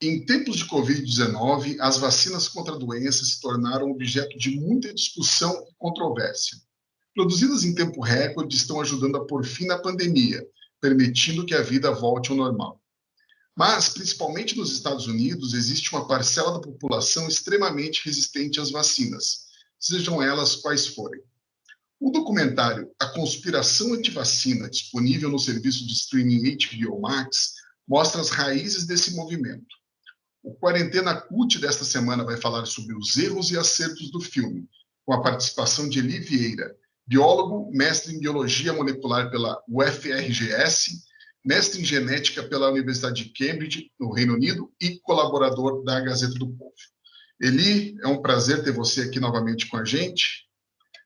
Em tempos de Covid-19, as vacinas contra a doença se tornaram objeto de muita discussão e controvérsia. Produzidas em tempo recorde, estão ajudando a pôr fim na pandemia, permitindo que a vida volte ao normal. Mas, principalmente nos Estados Unidos, existe uma parcela da população extremamente resistente às vacinas, sejam elas quais forem. O documentário A Conspiração Antivacina, disponível no serviço de streaming HBO Max, mostra as raízes desse movimento. O Quarentena Cult desta semana vai falar sobre os erros e acertos do filme, com a participação de Eli Vieira, biólogo, mestre em biologia molecular pela UFRGS, mestre em genética pela Universidade de Cambridge, no Reino Unido, e colaborador da Gazeta do Povo. Eli, é um prazer ter você aqui novamente com a gente.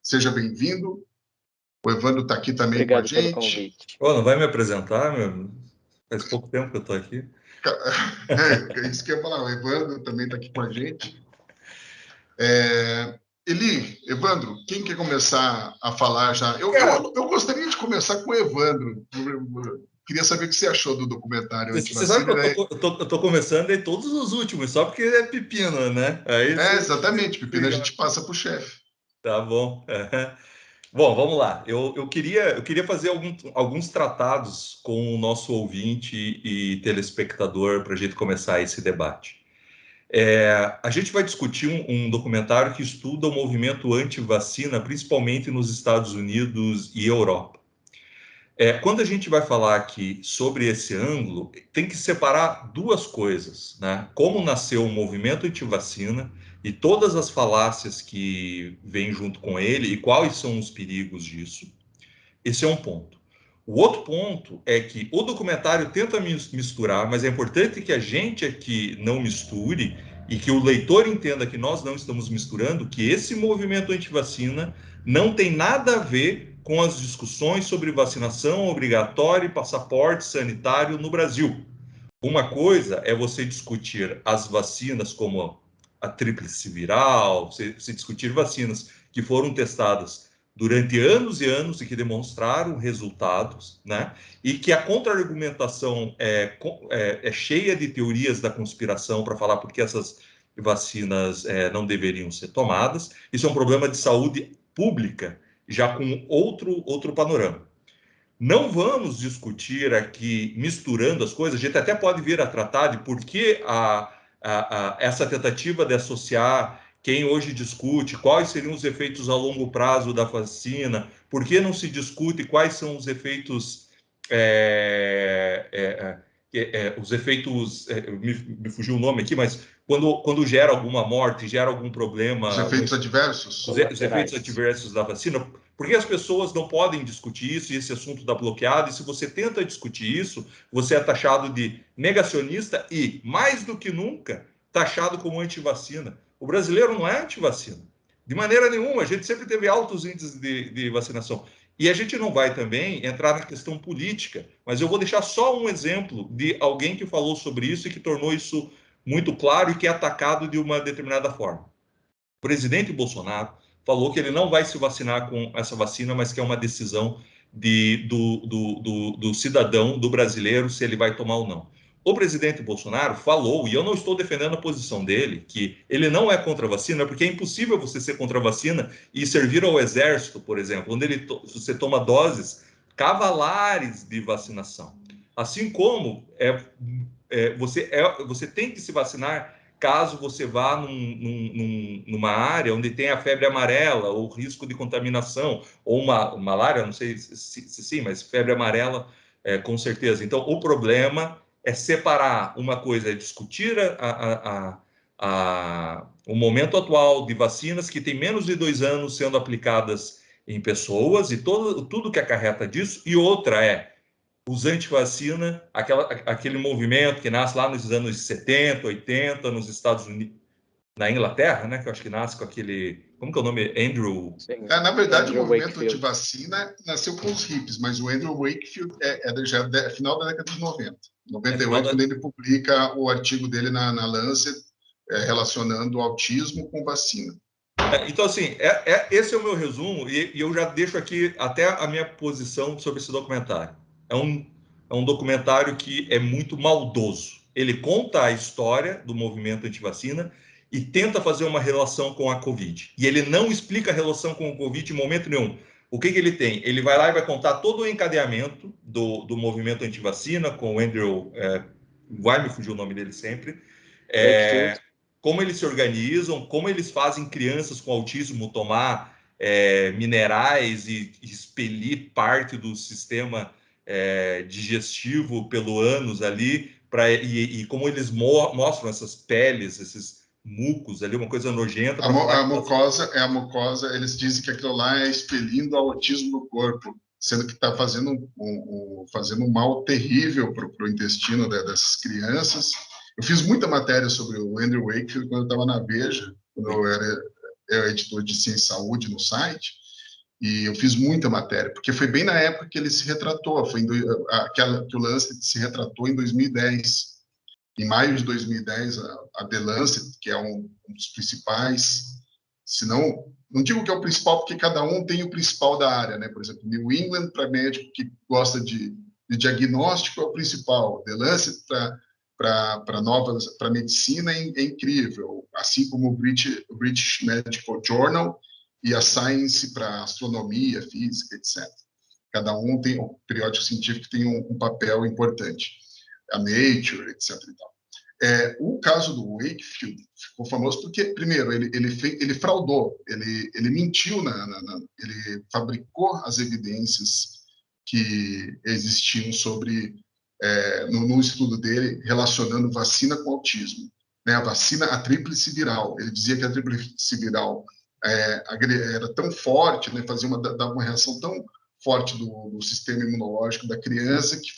Seja bem-vindo. O Evandro está aqui também. Obrigado com a gente. Pelo convite. Oh, não vai me apresentar, meu? Faz pouco tempo que eu estou aqui. É isso que eu ia falar. O Evandro também está aqui com a gente. Eli, Evandro, quem quer começar a falar já? Eu gostaria de começar com o Evandro. Queria saber o que você achou do documentário. Você sabe que eu tô começando em todos os últimos, só porque é pepino, né? Exatamente. Pepino a gente passa para o chefe. Tá bom. Bom, vamos lá. Eu queria fazer alguns tratados com o nosso ouvinte e telespectador para a gente começar esse debate. A gente vai discutir um documentário que estuda o movimento anti-vacina, principalmente nos Estados Unidos e Europa. Quando a gente vai falar aqui sobre esse ângulo, tem que separar duas coisas, né? Como nasceu o movimento anti-vacina e todas as falácias que vêm junto com ele e quais são os perigos disso. Esse é um ponto. O outro ponto é que o documentário tenta misturar, mas é importante que a gente aqui não misture e que o leitor entenda que nós não estamos misturando, que esse movimento anti-vacina não tem nada a ver com as discussões sobre vacinação obrigatória e passaporte sanitário no Brasil. Uma coisa é você discutir as vacinas como a tríplice viral, você discutir vacinas que foram testadas durante anos e anos e que demonstraram resultados, né? E que a contra-argumentação é cheia de teorias da conspiração para falar porque essas vacinas não deveriam ser tomadas. Isso é um problema de saúde pública, já com outro panorama. Não vamos discutir aqui, misturando as coisas, a gente até pode vir a tratar de por que essa tentativa de associar quem hoje discute quais seriam os efeitos a longo prazo da vacina, por que não se discute quais são os efeitos, me fugiu o nome aqui, mas quando gera alguma morte, gera algum problema... Os efeitos adversos? Os efeitos adversos da vacina, por que as pessoas não podem discutir isso e esse assunto está bloqueado? E se você tenta discutir isso, você é taxado de negacionista e, mais do que nunca, taxado como antivacina. O brasileiro não é antivacina, de maneira nenhuma. A gente sempre teve altos índices de vacinação. E a gente não vai também entrar na questão política, mas eu vou deixar só um exemplo de alguém que falou sobre isso e que tornou isso muito claro e que é atacado de uma determinada forma. O presidente Bolsonaro falou que ele não vai se vacinar com essa vacina, mas que é uma decisão do cidadão, do brasileiro, se ele vai tomar ou não. O presidente Bolsonaro falou, e eu não estou defendendo a posição dele, que ele não é contra a vacina, porque é impossível você ser contra a vacina e servir ao exército, por exemplo, onde você toma doses cavalares de vacinação. Assim como você tem que se vacinar caso você vá numa área onde tem a febre amarela, ou risco de contaminação, ou uma malária, não sei se sim, mas febre amarela, com certeza. Então, o problema é separar. Uma coisa é discutir o momento atual de vacinas que tem menos de 2 anos sendo aplicadas em pessoas e tudo que acarreta disso, e outra é os anti-vacina, aquele movimento que nasce lá nos anos 70, 80, nos Estados Unidos, na Inglaterra, né? Que eu acho que nasce com aquele... Como que é o nome? Andrew... na verdade, Andrew o movimento Wakefield. Anti-vacina nasceu com os hippies, mas o Andrew Wakefield já é final da década de 90. 98, quando ele publica o artigo dele na Lancet, relacionando o autismo com vacina. Então, assim, esse é o meu resumo, e eu já deixo aqui até a minha posição sobre esse documentário. É um documentário que é muito maldoso. ele conta a história do movimento antivacina e tenta fazer uma relação com a Covid. E ele não explica a relação com o Covid em momento nenhum. O que ele tem? Ele vai lá e vai contar todo o encadeamento do movimento antivacina, com o Andrew, vai me fugir o nome dele sempre, como eles se organizam, como eles fazem crianças com autismo tomar minerais e expelir parte do sistema digestivo pelo ânus ali, e como eles mostram essas peles, esses mucos ali, uma coisa nojenta. A mucosa, eles dizem que aquilo lá é expelindo o autismo no corpo, sendo que está fazendo fazendo um mal terrível para o intestino dessas crianças. Eu fiz muita matéria sobre o Andrew Wakefield quando eu estava na Veja, quando eu era editor de Ciência e Saúde no site, e eu fiz muita matéria, porque foi bem na época que ele se retratou, que o Lancet se retratou em 2010. Em maio de 2010, a The Lancet, que é um dos principais, se não digo que é o principal, porque cada um tem o principal da área, né? Por exemplo, New England, para médico que gosta de diagnóstico, é o principal. The Lancet, para medicina, é incrível. Assim como o British Medical Journal e a Science para astronomia, física, etc. Cada um tem, o periódico científico tem um papel importante. A Nature, etc. E tal. O caso do Wakefield ficou famoso porque, primeiro, ele fraudou, ele mentiu, ele fabricou as evidências que existiam sobre, no estudo dele, relacionando vacina com autismo. Né? A tríplice viral. Ele dizia que a tríplice viral era tão forte, né? Dava uma reação tão forte do sistema imunológico da criança que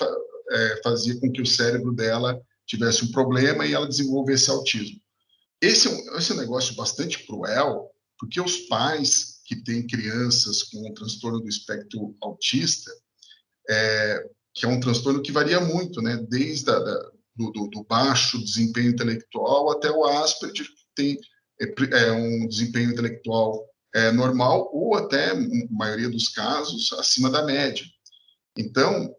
fazia com que o cérebro dela tivesse um problema e ela desenvolvesse autismo. Esse é um negócio bastante cruel, porque os pais que têm crianças com um transtorno do espectro autista, que é um transtorno que varia muito, né? Desde do baixo desempenho intelectual até o Asperger, que tem um desempenho intelectual normal ou até, na maioria dos casos, acima da média. Então,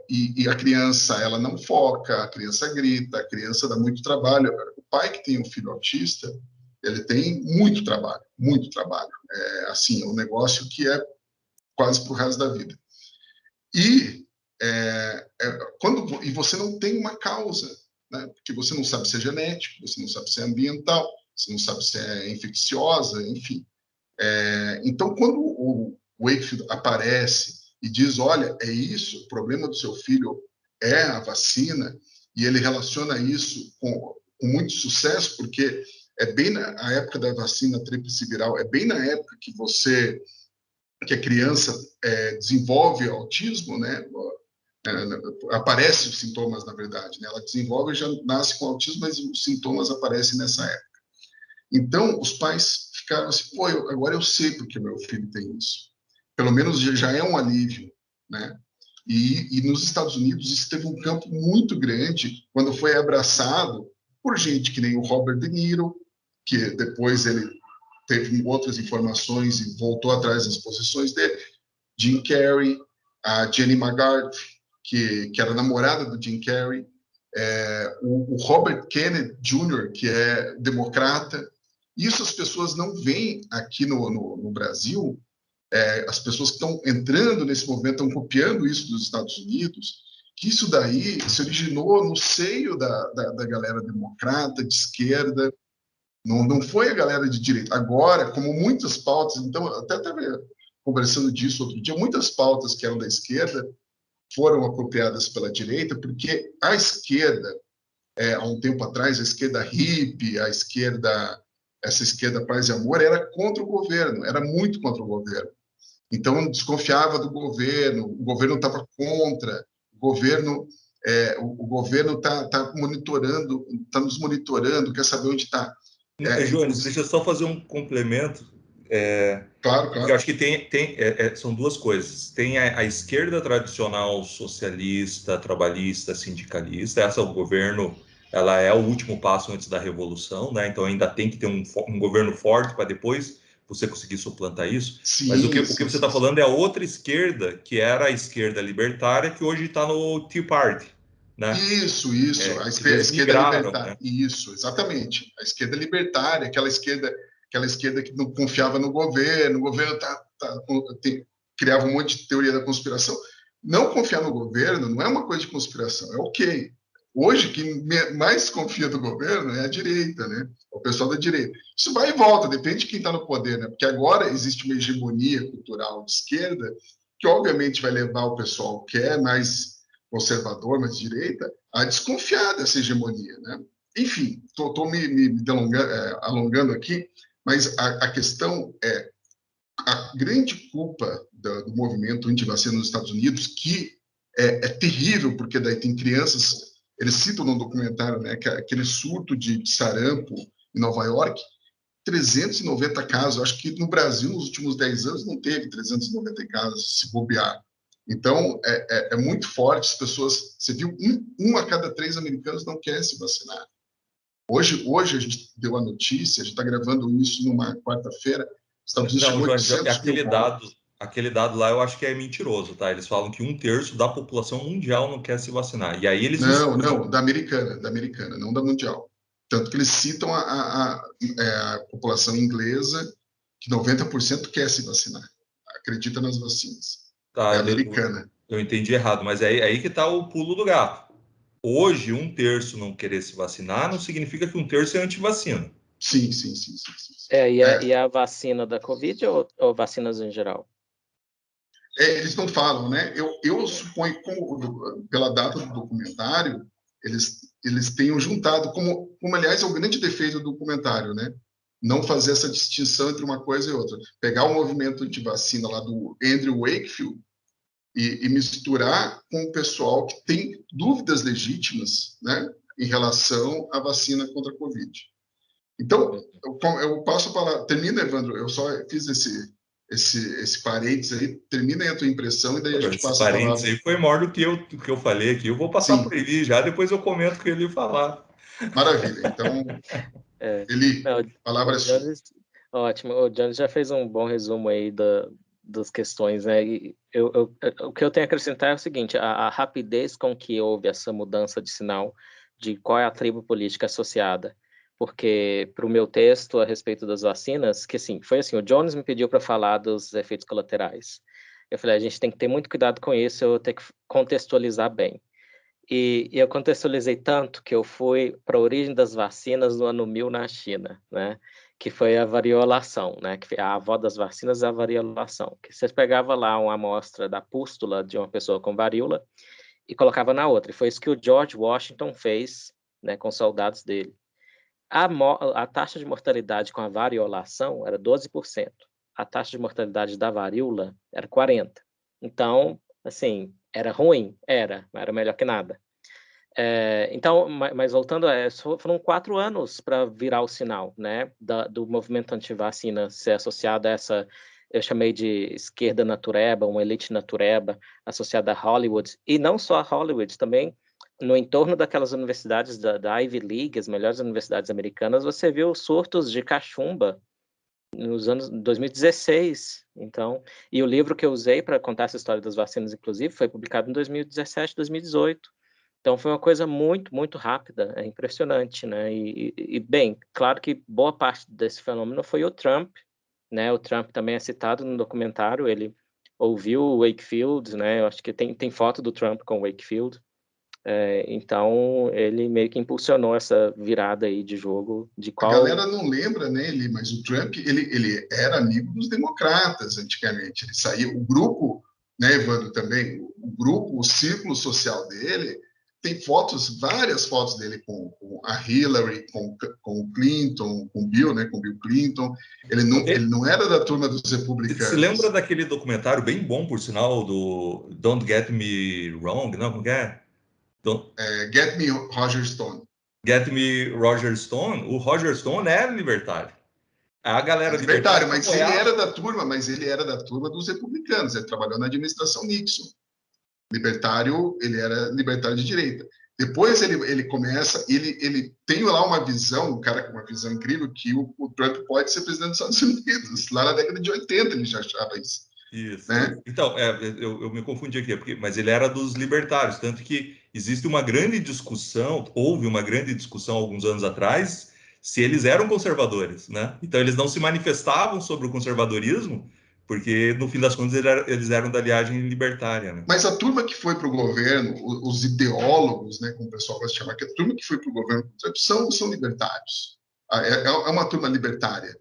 e a criança, ela não foca, a criança grita, a criança dá muito trabalho. O pai que tem um filho autista, ele tem muito trabalho, muito trabalho. Assim, um negócio que é quase pro resto da vida. E você não tem uma causa, né? Porque você não sabe se é genético, você não sabe se é ambiental, você não sabe se é infecciosa, enfim. Então, quando o Wakefield aparece e diz, olha, é isso, o problema do seu filho é a vacina, e ele relaciona isso com muito sucesso, porque é bem na época da vacina tríplice viral, é bem na época que a criança desenvolve autismo, né? Aparecem os sintomas, na verdade, né? Ela desenvolve e já nasce com autismo, mas os sintomas aparecem nessa época. Então, os pais ficaram assim, pô, agora eu sei porque meu filho tem isso. Pelo menos já é um alívio, né? E nos Estados Unidos isso teve um campo muito grande quando foi abraçado por gente que nem o Robert De Niro, que depois ele teve outras informações e voltou atrás das posições dele, Jim Carrey, a Jenny McGarth, que era namorada do Jim Carrey, o Robert Kennedy Jr., que é democrata. Isso as pessoas não veem aqui no Brasil. As pessoas que estão entrando nesse movimento estão copiando isso dos Estados Unidos, que isso daí se originou no seio da galera democrata, de esquerda, não foi a galera de direita. Agora, como muitas pautas, então, até estava conversando disso outro dia, muitas pautas que eram da esquerda foram apropriadas pela direita, porque a esquerda, há um tempo atrás, a esquerda hippie, essa esquerda paz e amor, era contra o governo, era muito contra o governo. Então, desconfiava do governo, o governo estava contra, o governo está monitorando, está nos monitorando, quer saber onde está. Jones, deixa eu só fazer um complemento. Claro. Eu acho que são duas coisas. Tem a esquerda tradicional socialista, trabalhista, sindicalista. Essa o governo, ela é o último passo antes da revolução, né? Então ainda tem que ter um governo forte para depois você conseguir suplantar isso. Sim, mas o que você está falando é a outra esquerda, que era a esquerda libertária, que hoje está no Tea Party, né? Isso, a Eles esquerda migraram, libertária. né? Isso, exatamente. A esquerda libertária, aquela esquerda que não confiava no governo, criava um monte de teoria da conspiração. Não confiar no governo não é uma coisa de conspiração, é ok. Hoje, quem mais confia do governo é a direita, né? O pessoal da direita. Isso vai e volta, depende de quem está no poder, né? Porque agora existe uma hegemonia cultural de esquerda que, obviamente, vai levar o pessoal que é mais conservador, mais direita, a desconfiar dessa hegemonia, né? Enfim, estou me alongando aqui, mas a questão é a grande culpa do movimento anti-vacina nos Estados Unidos, que é terrível, porque daí tem crianças, eles citam no documentário, né, que aquele surto de sarampo em Nova York, 390 casos. Acho que no Brasil, nos últimos 10 anos, não teve 390 casos, se bobear. Então, é muito forte. As pessoas, você viu, um a cada 3 americanos não quer se vacinar. Hoje a gente deu a notícia, a gente está gravando isso numa quarta-feira, os Estados Unidos Não, chegou a Jones, 800 mil mortos. aquele dado lá eu acho que é mentiroso, tá? Eles falam que um terço da população mundial não quer se vacinar. E aí eles Não, da americana, não da mundial. Tanto que eles citam a população inglesa, que 90% quer se vacinar, acredita nas vacinas. É tá, americana. eu entendi errado, mas é aí que está o pulo do gato. Hoje, um terço não querer se vacinar não significa que um terço é anti-vacina. Sim, sim, sim, sim, sim, sim. E a vacina da Covid ou vacinas em geral? Eles não falam, né? Eu suponho, pela data do documentário, eles tenham juntado, como aliás é o grande defeito do documentário, né? Não fazer essa distinção entre uma coisa e outra. Pegar o movimento de vacina lá do Andrew Wakefield e misturar com o pessoal que tem dúvidas legítimas, né? Em relação à vacina contra a Covid. Então, eu passo a palavra. Termina, Evandro, eu só fiz esse parênteses aí, termina aí a tua impressão e daí a gente Esse passa a parênteses palavra. aí foi maior do que eu falei aqui. Eu vou passar por Sim, ele já, depois eu comento o que ele falar. maravilha. Então, Eli, Não, a palavra é sua. ótimo. O Jones já fez um bom resumo aí das questões, né? E o que eu tenho a acrescentar é o seguinte: a rapidez com que houve essa mudança de sinal de qual é a tribo política associada. Porque para o meu texto a respeito das vacinas, que assim, foi assim, o Jones me pediu para falar dos efeitos colaterais. Eu falei, a gente tem que ter muito cuidado com isso, eu tenho que contextualizar bem. E eu contextualizei tanto que eu fui para a origem das vacinas no ano 1000 na China, né? Que foi a variolação, né? Que a avó das vacinas é a variolação. Que você pegava lá uma amostra da pústula de uma pessoa com varíola e colocava na outra. E foi isso que o George Washington fez, né, com os soldados dele. A taxa de mortalidade com a variolação era 12%. A taxa de mortalidade da varíola era 40%. Então, assim, era ruim? Mas era melhor que nada. Então, mas voltando, foram 4 anos para virar o sinal, né, do movimento anti-vacina ser associado a essa, eu chamei de esquerda natureba, uma elite natureba, associada a Hollywood, e não só a Hollywood, também no entorno daquelas universidades da Ivy League, as melhores universidades americanas, você viu surtos de cachumba nos anos 2016, então, e o livro que eu usei para contar essa história das vacinas, inclusive, foi publicado em 2017, 2018. Então, foi uma coisa muito, muito rápida, é impressionante, né? Bem, claro que boa parte desse fenômeno foi o Trump, né? O Trump também é citado no documentário, ele ouviu o Wakefield, né? Eu acho que tem foto do Trump com o Wakefield. Então, ele meio que impulsionou essa virada aí de jogo, de A qual... galera não lembra, né, Eli, mas o Trump, ele era amigo dos democratas antigamente. Ele saía, o grupo, né, Evandro, também, o grupo, o círculo social dele, tem fotos, várias fotos dele com a Hillary, com o Clinton, com o Bill, né, com o Bill Clinton. Ele não era da turma dos Se lembra republicanos. daquele documentário bem bom, por sinal, do Don't Get Me Wrong, não? Como que é? Get Me Roger Stone. Get Me Roger Stone. O Roger Stone era libertário. A É galera libertária libertário, mas apoiava. ele era da turma dos republicanos. Ele trabalhou na administração Nixon. Libertário, ele era libertário de direita. Depois ele começa, ele tem lá uma visão, um cara com uma visão incrível, que o Trump pode ser presidente dos Estados Unidos. Lá na década de 80 ele já achava isso. Isso. né? Então, eu me confundi aqui, mas ele era dos libertários, tanto que existe uma grande discussão, houve uma grande discussão alguns anos atrás, se eles eram conservadores, né? Então, eles não se manifestavam sobre o conservadorismo, porque, no fim das contas, eles eram da linhagem libertária, né? Mas a turma que foi para o governo, os ideólogos, né, como o pessoal vai se chamar, que a turma que foi para o governo são libertários. É uma turma libertária.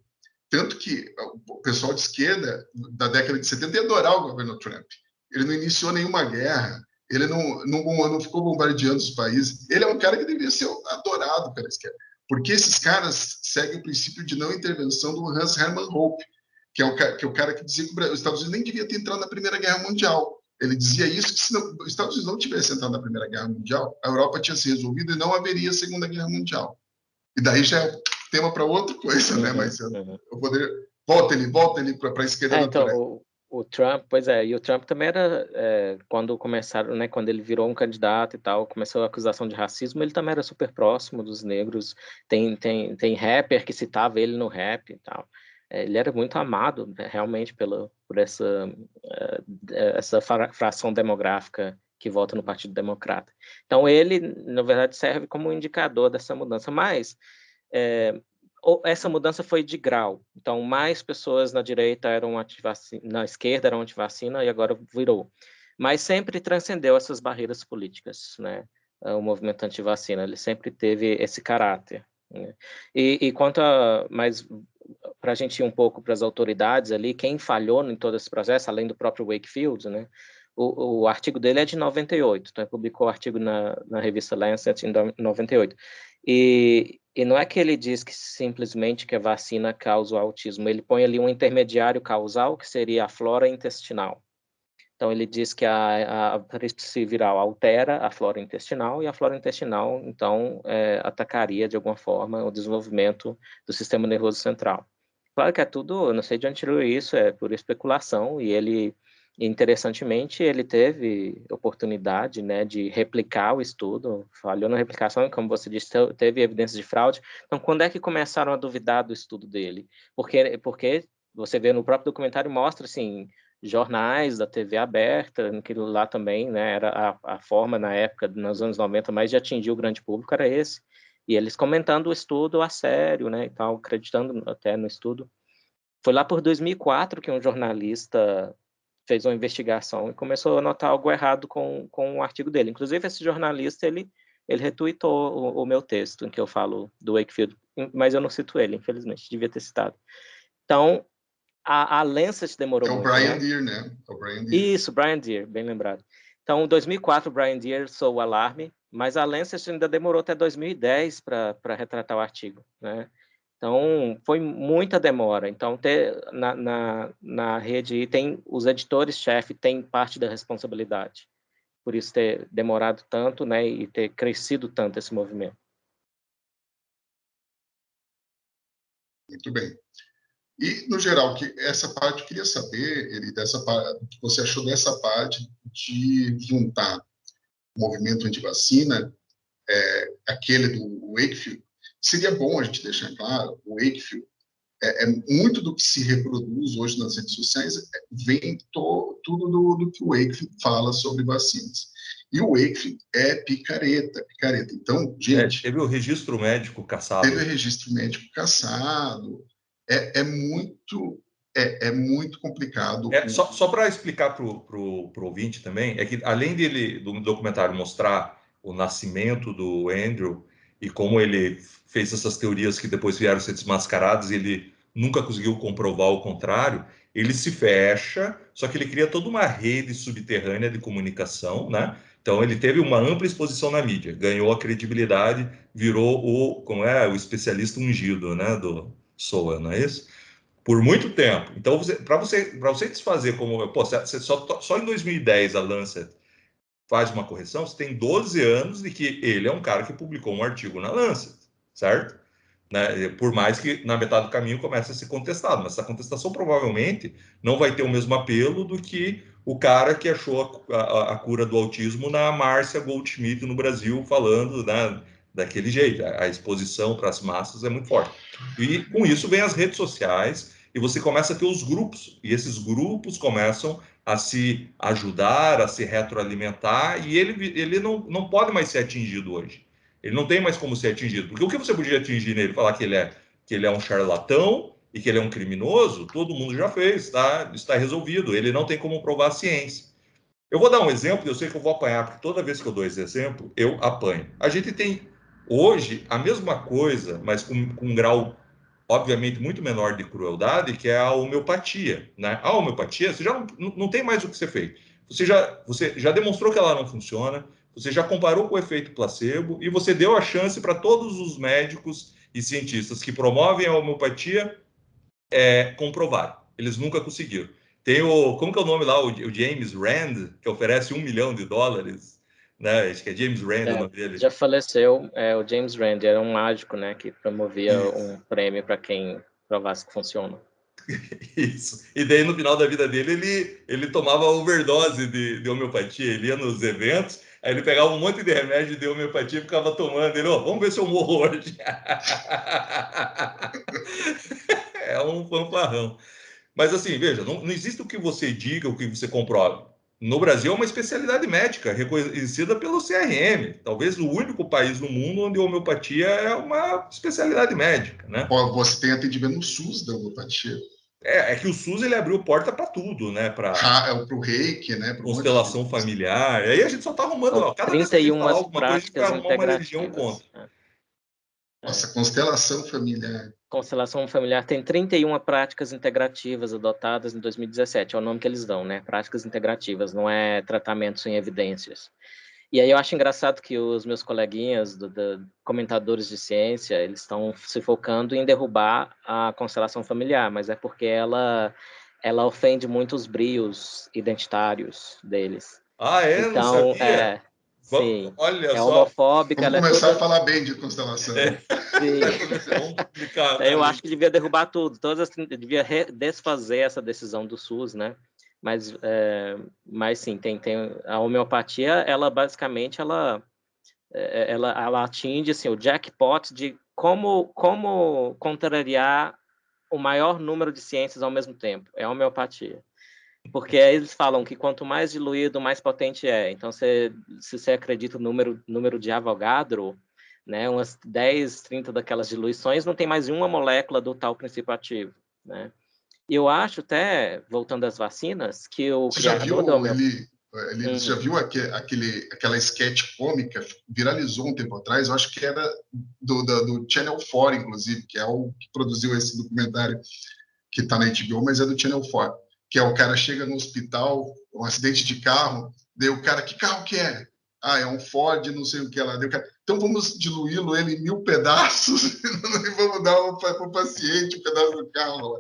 Tanto que o pessoal de esquerda, da década de 70, ia adorar o governo Trump. Ele não iniciou nenhuma guerra, ele não ficou bombardeando os países. Ele é um cara que deveria ser adorado pela esquerda. Porque esses caras seguem o princípio de não intervenção do Hans Hermann Hoppe, que é o cara que dizia que os Estados Unidos nem devia ter entrado na Primeira Guerra Mundial. Ele dizia isso, que se os Estados Unidos não tivessem entrado na Primeira Guerra Mundial, a Europa tinha se resolvido e não haveria Segunda Guerra Mundial. E daí já é tema para outra coisa, né? Mas eu poderia... Volta ele para a esquerda do Trump. Então, o Trump, pois é, e o Trump também era, quando começaram, né, quando ele virou um candidato e tal, começou a acusação de racismo, ele também era super próximo dos negros, tem rapper que citava ele no rap e tal. Ele era muito amado, né, realmente, por essa fração demográfica que vota no Partido Democrata. Então, ele, na verdade, serve como um indicador dessa mudança, mas essa mudança foi de grau. Então, mais pessoas na direita eram antivacina, na esquerda eram antivacina, e agora virou. Mas sempre transcendeu essas barreiras políticas, né? O movimento antivacina, ele sempre teve esse caráter, né? E quanto a... Mas, para a gente ir um pouco para as autoridades ali, quem falhou em todo esse processo, além do próprio Wakefield, né? O artigo dele é de 98, então ele publicou o artigo na revista Lancet em 98. E não é que ele diz que simplesmente que a vacina causa o autismo, ele põe ali um intermediário causal, que seria a flora intestinal. Então, ele diz que a tríplice viral altera a flora intestinal, e a flora intestinal, então, atacaria de alguma forma o desenvolvimento do sistema nervoso central. Claro que é tudo, eu não sei de onde tirou isso, é por especulação, e ele, interessantemente, ele teve oportunidade, né, de replicar o estudo, falhou na replicação, e como você disse, teve evidências de fraude. Então, quando é que começaram a duvidar do estudo dele? Porque você vê no próprio documentário, mostra, assim, jornais da TV aberta, que lá também, né, era a forma na época, nos anos 90, mais de atingir o grande público era esse, e eles comentando o estudo a sério, né, e tal, acreditando até no estudo. Foi lá por 2004 que um jornalista fez uma investigação e começou a notar algo errado com o artigo dele. Inclusive, esse jornalista, ele retweetou o meu texto, em que eu falo do Wakefield, mas eu não cito ele, infelizmente, devia ter citado. Então, a Lancet demorou muito, Brian né? Deere, né? É o Brian Deere. Isso, Brian Deere, bem lembrado. Então, em 2004, Brian Deere soou o alarme, mas a Lancet ainda demorou até 2010 para retratar o artigo, né? Então, foi muita demora. Então, na rede tem os editores-chefe têm parte da responsabilidade, por isso ter demorado tanto, né, e ter crescido tanto esse movimento. Muito bem. E, no geral, essa parte, eu queria saber, Eli, o que você achou dessa parte de juntar o movimento antivacina, aquele do Wakefield. Seria bom a gente deixar claro, o Wakefield, muito do que se reproduz hoje nas redes sociais vem tudo do que o Wakefield fala sobre vacinas. E o Wakefield é picareta. Então, gente... teve o registro médico cassado. Teve o registro médico cassado. É muito complicado. Só para explicar para o ouvinte também, é que além do documentário mostrar o nascimento do Andrew e como ele fez essas teorias que depois vieram ser desmascaradas e ele nunca conseguiu comprovar o contrário, ele se fecha, só que ele cria toda uma rede subterrânea de comunicação, né? Então ele teve uma ampla exposição na mídia, ganhou a credibilidade, virou o especialista ungido, né, do SOA, não é isso? Por muito tempo. Então, para você desfazer você só em 2010 a Lancet faz uma correção, você tem 12 anos de que ele é um cara que publicou um artigo na Lancet, certo? Né? Por mais que na metade do caminho comece a ser contestado, mas essa contestação provavelmente não vai ter o mesmo apelo do que o cara que achou a cura do autismo na Márcia Goldschmidt no Brasil, falando, né, daquele jeito. A exposição para as massas é muito forte. E com isso vem as redes sociais. e você começa a ter os grupos, e esses grupos começam a se ajudar, a se retroalimentar, e ele não pode mais ser atingido hoje. Ele não tem mais como ser atingido, porque o que você podia atingir nele? Falar que ele é um charlatão e que ele é um criminoso, todo mundo já fez, tá? Está resolvido, ele não tem como provar a ciência. Eu vou dar um exemplo, eu sei que eu vou apanhar, porque toda vez que eu dou esse exemplo, eu apanho. A gente tem hoje a mesma coisa, mas com um grau, obviamente, muito menor de crueldade, que é a homeopatia. Né? A homeopatia, você já não tem mais o que ser feito. Você já demonstrou que ela não funciona, você já comparou com o efeito placebo e você deu a chance para todos os médicos e cientistas que promovem a homeopatia comprovar. Eles nunca conseguiram. Tem como que é o nome lá? O James Rand, que oferece $1 milhão, né? Acho que é James Rand o nome dele. Já faleceu, o James Rand, era um mágico, né, que promovia um prêmio para quem provasse que funciona. Isso. E daí, no final da vida dele, ele tomava overdose de homeopatia. Ele ia nos eventos, aí ele pegava um monte de remédio de homeopatia e ficava tomando. Ele, vamos ver se eu morro hoje. É um fanfarrão. Mas assim, veja, não existe o que você diga, o que você comprove. No Brasil é uma especialidade médica reconhecida pelo CRM. Talvez o único país no mundo onde a homeopatia é uma especialidade médica, né? Você tem atendimento no SUS da homeopatia. É que o SUS ele abriu porta para tudo, né? Para o reiki, né? constelação familiar. Aí a gente só está arrumando. Cada vez que a gente falar alguma coisa, a gente vai arrumar uma religião contra. Nossa, constelação familiar. Constelação familiar tem 31 práticas integrativas adotadas em 2017, é o nome que eles dão, né? Práticas integrativas, não é tratamento sem evidências. E aí eu acho engraçado que os meus coleguinhas, comentadores de ciência, eles estão se focando em derrubar a constelação familiar, mas é porque ela ofende muito os brios identitários deles. Então, não sabia? Sim, olha é só. homofóbica. Vamos começar a falar bem de constelação. Sim. Vamos publicar. Eu acho que devia derrubar tudo, devia desfazer essa decisão do SUS, né? Mas sim, tem a homeopatia, ela basicamente ela atinge assim, o jackpot de como contrariar o maior número de ciências ao mesmo tempo. É a homeopatia. Porque aí eles falam que quanto mais diluído, mais potente é. Então, se você acredita no número de Avogadro, né, umas 10, 30 daquelas diluições, não tem mais uma molécula do tal princípio ativo, né? E eu acho até, voltando às vacinas, que o Você criador da homeopatia... Você já viu aquela sketch cômica, viralizou um tempo atrás, eu acho que era do Channel 4, inclusive, que é o que produziu esse documentário que está na HBO, mas é do Channel 4, que é o cara chega no hospital, um acidente de carro, daí o cara, que carro que é? É um Ford, não sei o que lá. Então vamos diluí-lo ele em 1000 pedaços e vamos dar para o paciente um pedaço do carro lá.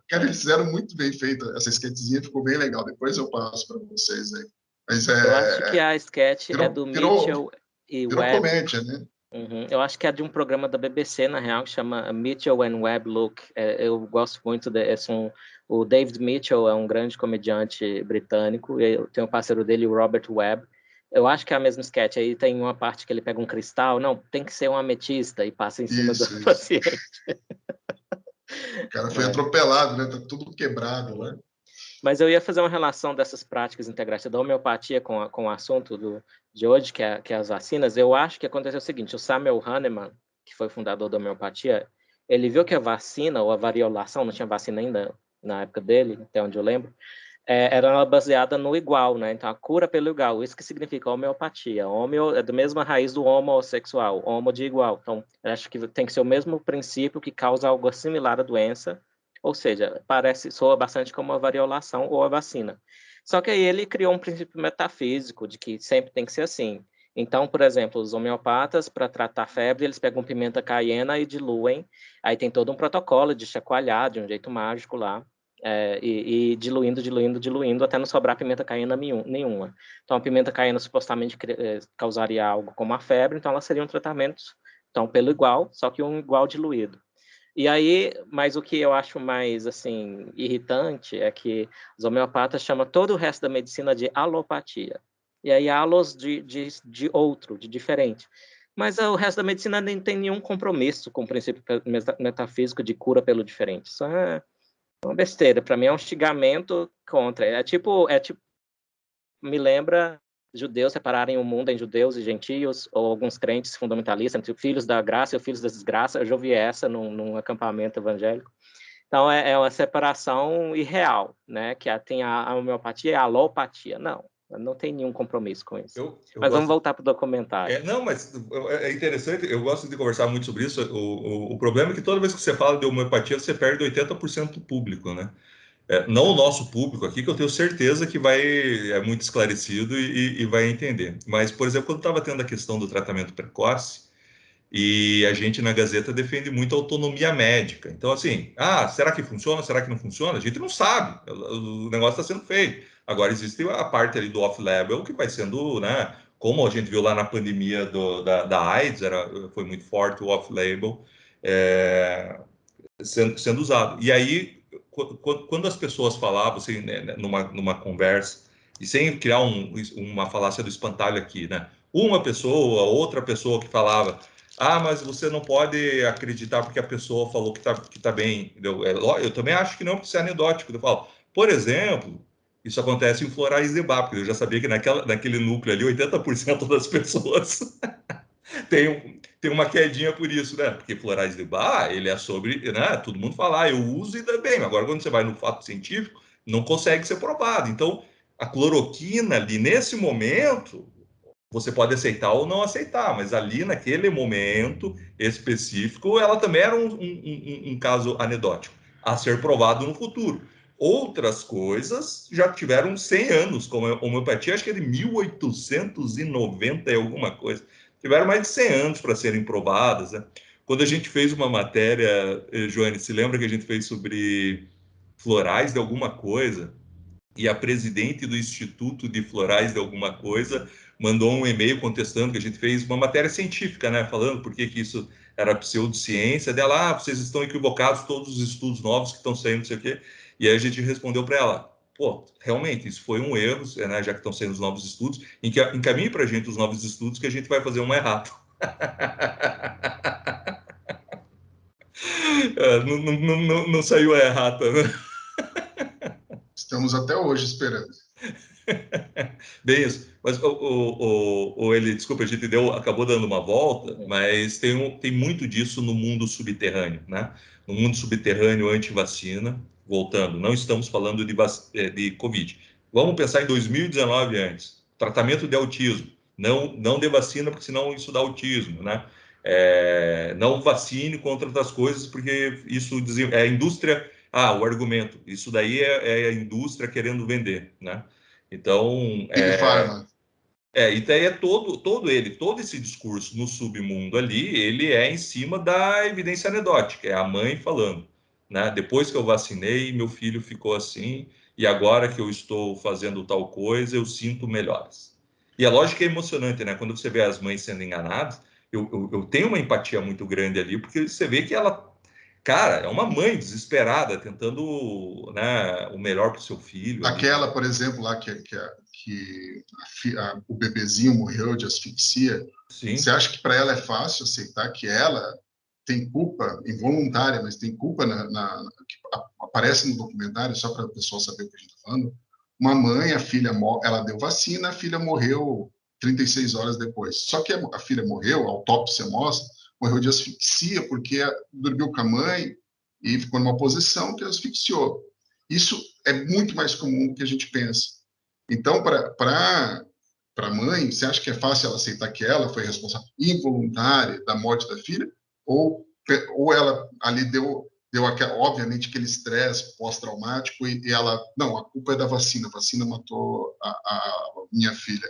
Cara, eles fizeram muito bem feito. Essa sketchzinha ficou bem legal. Depois eu passo para vocês aí. Mas eu acho que a sketch é do Mitchell e Webb. Virou comédia, né? Uhum. Eu acho que é de um programa da BBC, na real, que chama Mitchell and Webb Look. Eu gosto muito o David Mitchell é um grande comediante britânico, e eu tenho um parceiro dele, o Robert Webb. Eu acho que é a mesma sketch. Aí tem uma parte que ele pega um cristal, não, tem que ser um ametista, e passa em cima do paciente. O cara foi atropelado, né? Tá tudo quebrado, né? Mas eu ia fazer uma relação dessas práticas integrativas da homeopatia com o assunto de hoje, que é as vacinas. Eu acho que aconteceu o seguinte: o Samuel Hahnemann, que foi fundador da homeopatia, ele viu que a vacina, ou a variolação, não tinha vacina ainda na época dele, até onde eu lembro, era baseada no igual, né? Então, a cura pelo igual, isso que significa homeopatia. Homeo é da mesma raiz do homossexual, homo de igual. Então, eu acho que tem que ser o mesmo princípio que causa algo similar à doença, ou seja, soa bastante como a variolação ou a vacina. Só que aí ele criou um princípio metafísico de que sempre tem que ser assim. Então, por exemplo, os homeopatas, para tratar febre, eles pegam pimenta caiena e diluem. Aí tem todo um protocolo de chacoalhar de um jeito mágico lá. E diluindo, até não sobrar pimenta caiena nenhuma. Então, a pimenta caiena supostamente causaria algo como a febre, então ela seria um tratamento pelo igual, só que um igual diluído. E aí, mas o que eu acho mais, assim, irritante é que os homeopatas chamam todo o resto da medicina de alopatia. E aí, alos de outro, de diferente. Mas o resto da medicina nem tem nenhum compromisso com o princípio metafísico de cura pelo diferente. Isso é uma besteira. Para mim é um xingamento contra. É tipo, me lembra judeus separarem o mundo em judeus e gentios, ou alguns crentes fundamentalistas, entre filhos da graça e os filhos da desgraça. Eu já ouvi essa num acampamento evangélico. Então, é uma separação irreal, né? Que tem a homeopatia e a alopatia. Não tem nenhum compromisso com isso. Mas vamos voltar para o documentário. Não, mas é interessante, eu gosto de conversar muito sobre isso. O problema é que toda vez que você fala de homeopatia, você perde 80% do público, né? Não o nosso público aqui, que eu tenho certeza que é muito esclarecido e vai entender. Mas, por exemplo, quando estava tendo a questão do tratamento precoce, e a gente na Gazeta defende muito a autonomia médica. Então, assim, será que funciona? Será que não funciona? A gente não sabe. O negócio está sendo feito. Agora, existe a parte ali do off-label que vai sendo, né? Como a gente viu lá na pandemia da AIDS, foi muito forte o off-label sendo usado. E aí, quando as pessoas falavam, assim, né, numa conversa, e sem criar uma falácia do espantalho aqui, né? Uma pessoa, outra pessoa que falava, mas você não pode acreditar porque a pessoa falou que tá bem. Eu também acho que não, porque isso é anedótico. Eu falo, por exemplo, isso acontece em Florais de Bar, porque eu já sabia que naquele núcleo ali, 80% das pessoas tem uma quedinha por isso, né? Porque Florais de Bar, ele é sobre, né? Todo mundo fala, eu uso e dá bem. Agora, quando você vai no fato científico, não consegue ser provado. Então, a cloroquina ali, nesse momento, você pode aceitar ou não aceitar, mas ali, naquele momento específico, ela também era um caso anedótico a ser provado no futuro. Outras coisas já tiveram 100 anos, como a homeopatia, acho que é de 1890 e alguma coisa. Tiveram mais de 100 anos para serem provadas, né? Quando a gente fez uma matéria, Joane, se lembra que a gente fez sobre florais de alguma coisa? E a presidente do Instituto de Florais de alguma coisa mandou um e-mail contestando que a gente fez uma matéria científica, né, falando por que isso era pseudociência, dela, vocês estão equivocados, todos os estudos novos que estão saindo, não sei o quê. E aí a gente respondeu para ela, realmente, isso foi um erro, né, já que estão saindo os novos estudos, encaminhe para a gente os novos estudos que a gente vai fazer um errado. Não saiu a errata, né? Estamos até hoje esperando. Bem isso. Mas ele, desculpa, a gente acabou dando uma volta, mas tem muito disso no mundo subterrâneo, né? No mundo subterrâneo anti-vacina, voltando, não estamos falando de Covid. Vamos pensar em 2019 antes. Tratamento de autismo. Não dê vacina, porque senão isso dá autismo, né? Não vacine contra outras coisas, porque isso é a indústria. O argumento. Isso daí é a indústria querendo vender, né? Então, Big Pharma. E daí todo esse discurso no submundo ali, ele é em cima da evidência anedótica, é a mãe falando, né? Depois que eu vacinei, meu filho ficou assim, e agora que eu estou fazendo tal coisa, eu sinto melhoras. E a lógica é emocionante, né? Quando você vê as mães sendo enganadas, eu tenho uma empatia muito grande ali, porque você vê que ela, cara, é uma mãe desesperada, tentando, né, o melhor para o seu filho. Aquela, por exemplo, lá que o bebezinho morreu de asfixia. Sim. Você acha que para ela é fácil aceitar que ela tem culpa involuntária, mas tem culpa que aparece no documentário, só para o pessoal saber o que a gente está falando? Uma mãe, a filha, ela deu vacina, a filha morreu 36 horas depois. Só que a filha morreu, a autópsia mostra, morreu de asfixia porque dormiu com a mãe e ficou numa posição que asfixiou. Isso é muito mais comum do que a gente pensa. Então, para a mãe, você acha que é fácil ela aceitar que ela foi responsável involuntária da morte da filha? Ou ela ali deu obviamente, aquele estresse pós-traumático e ela, não, a culpa é da vacina, a vacina matou a minha filha.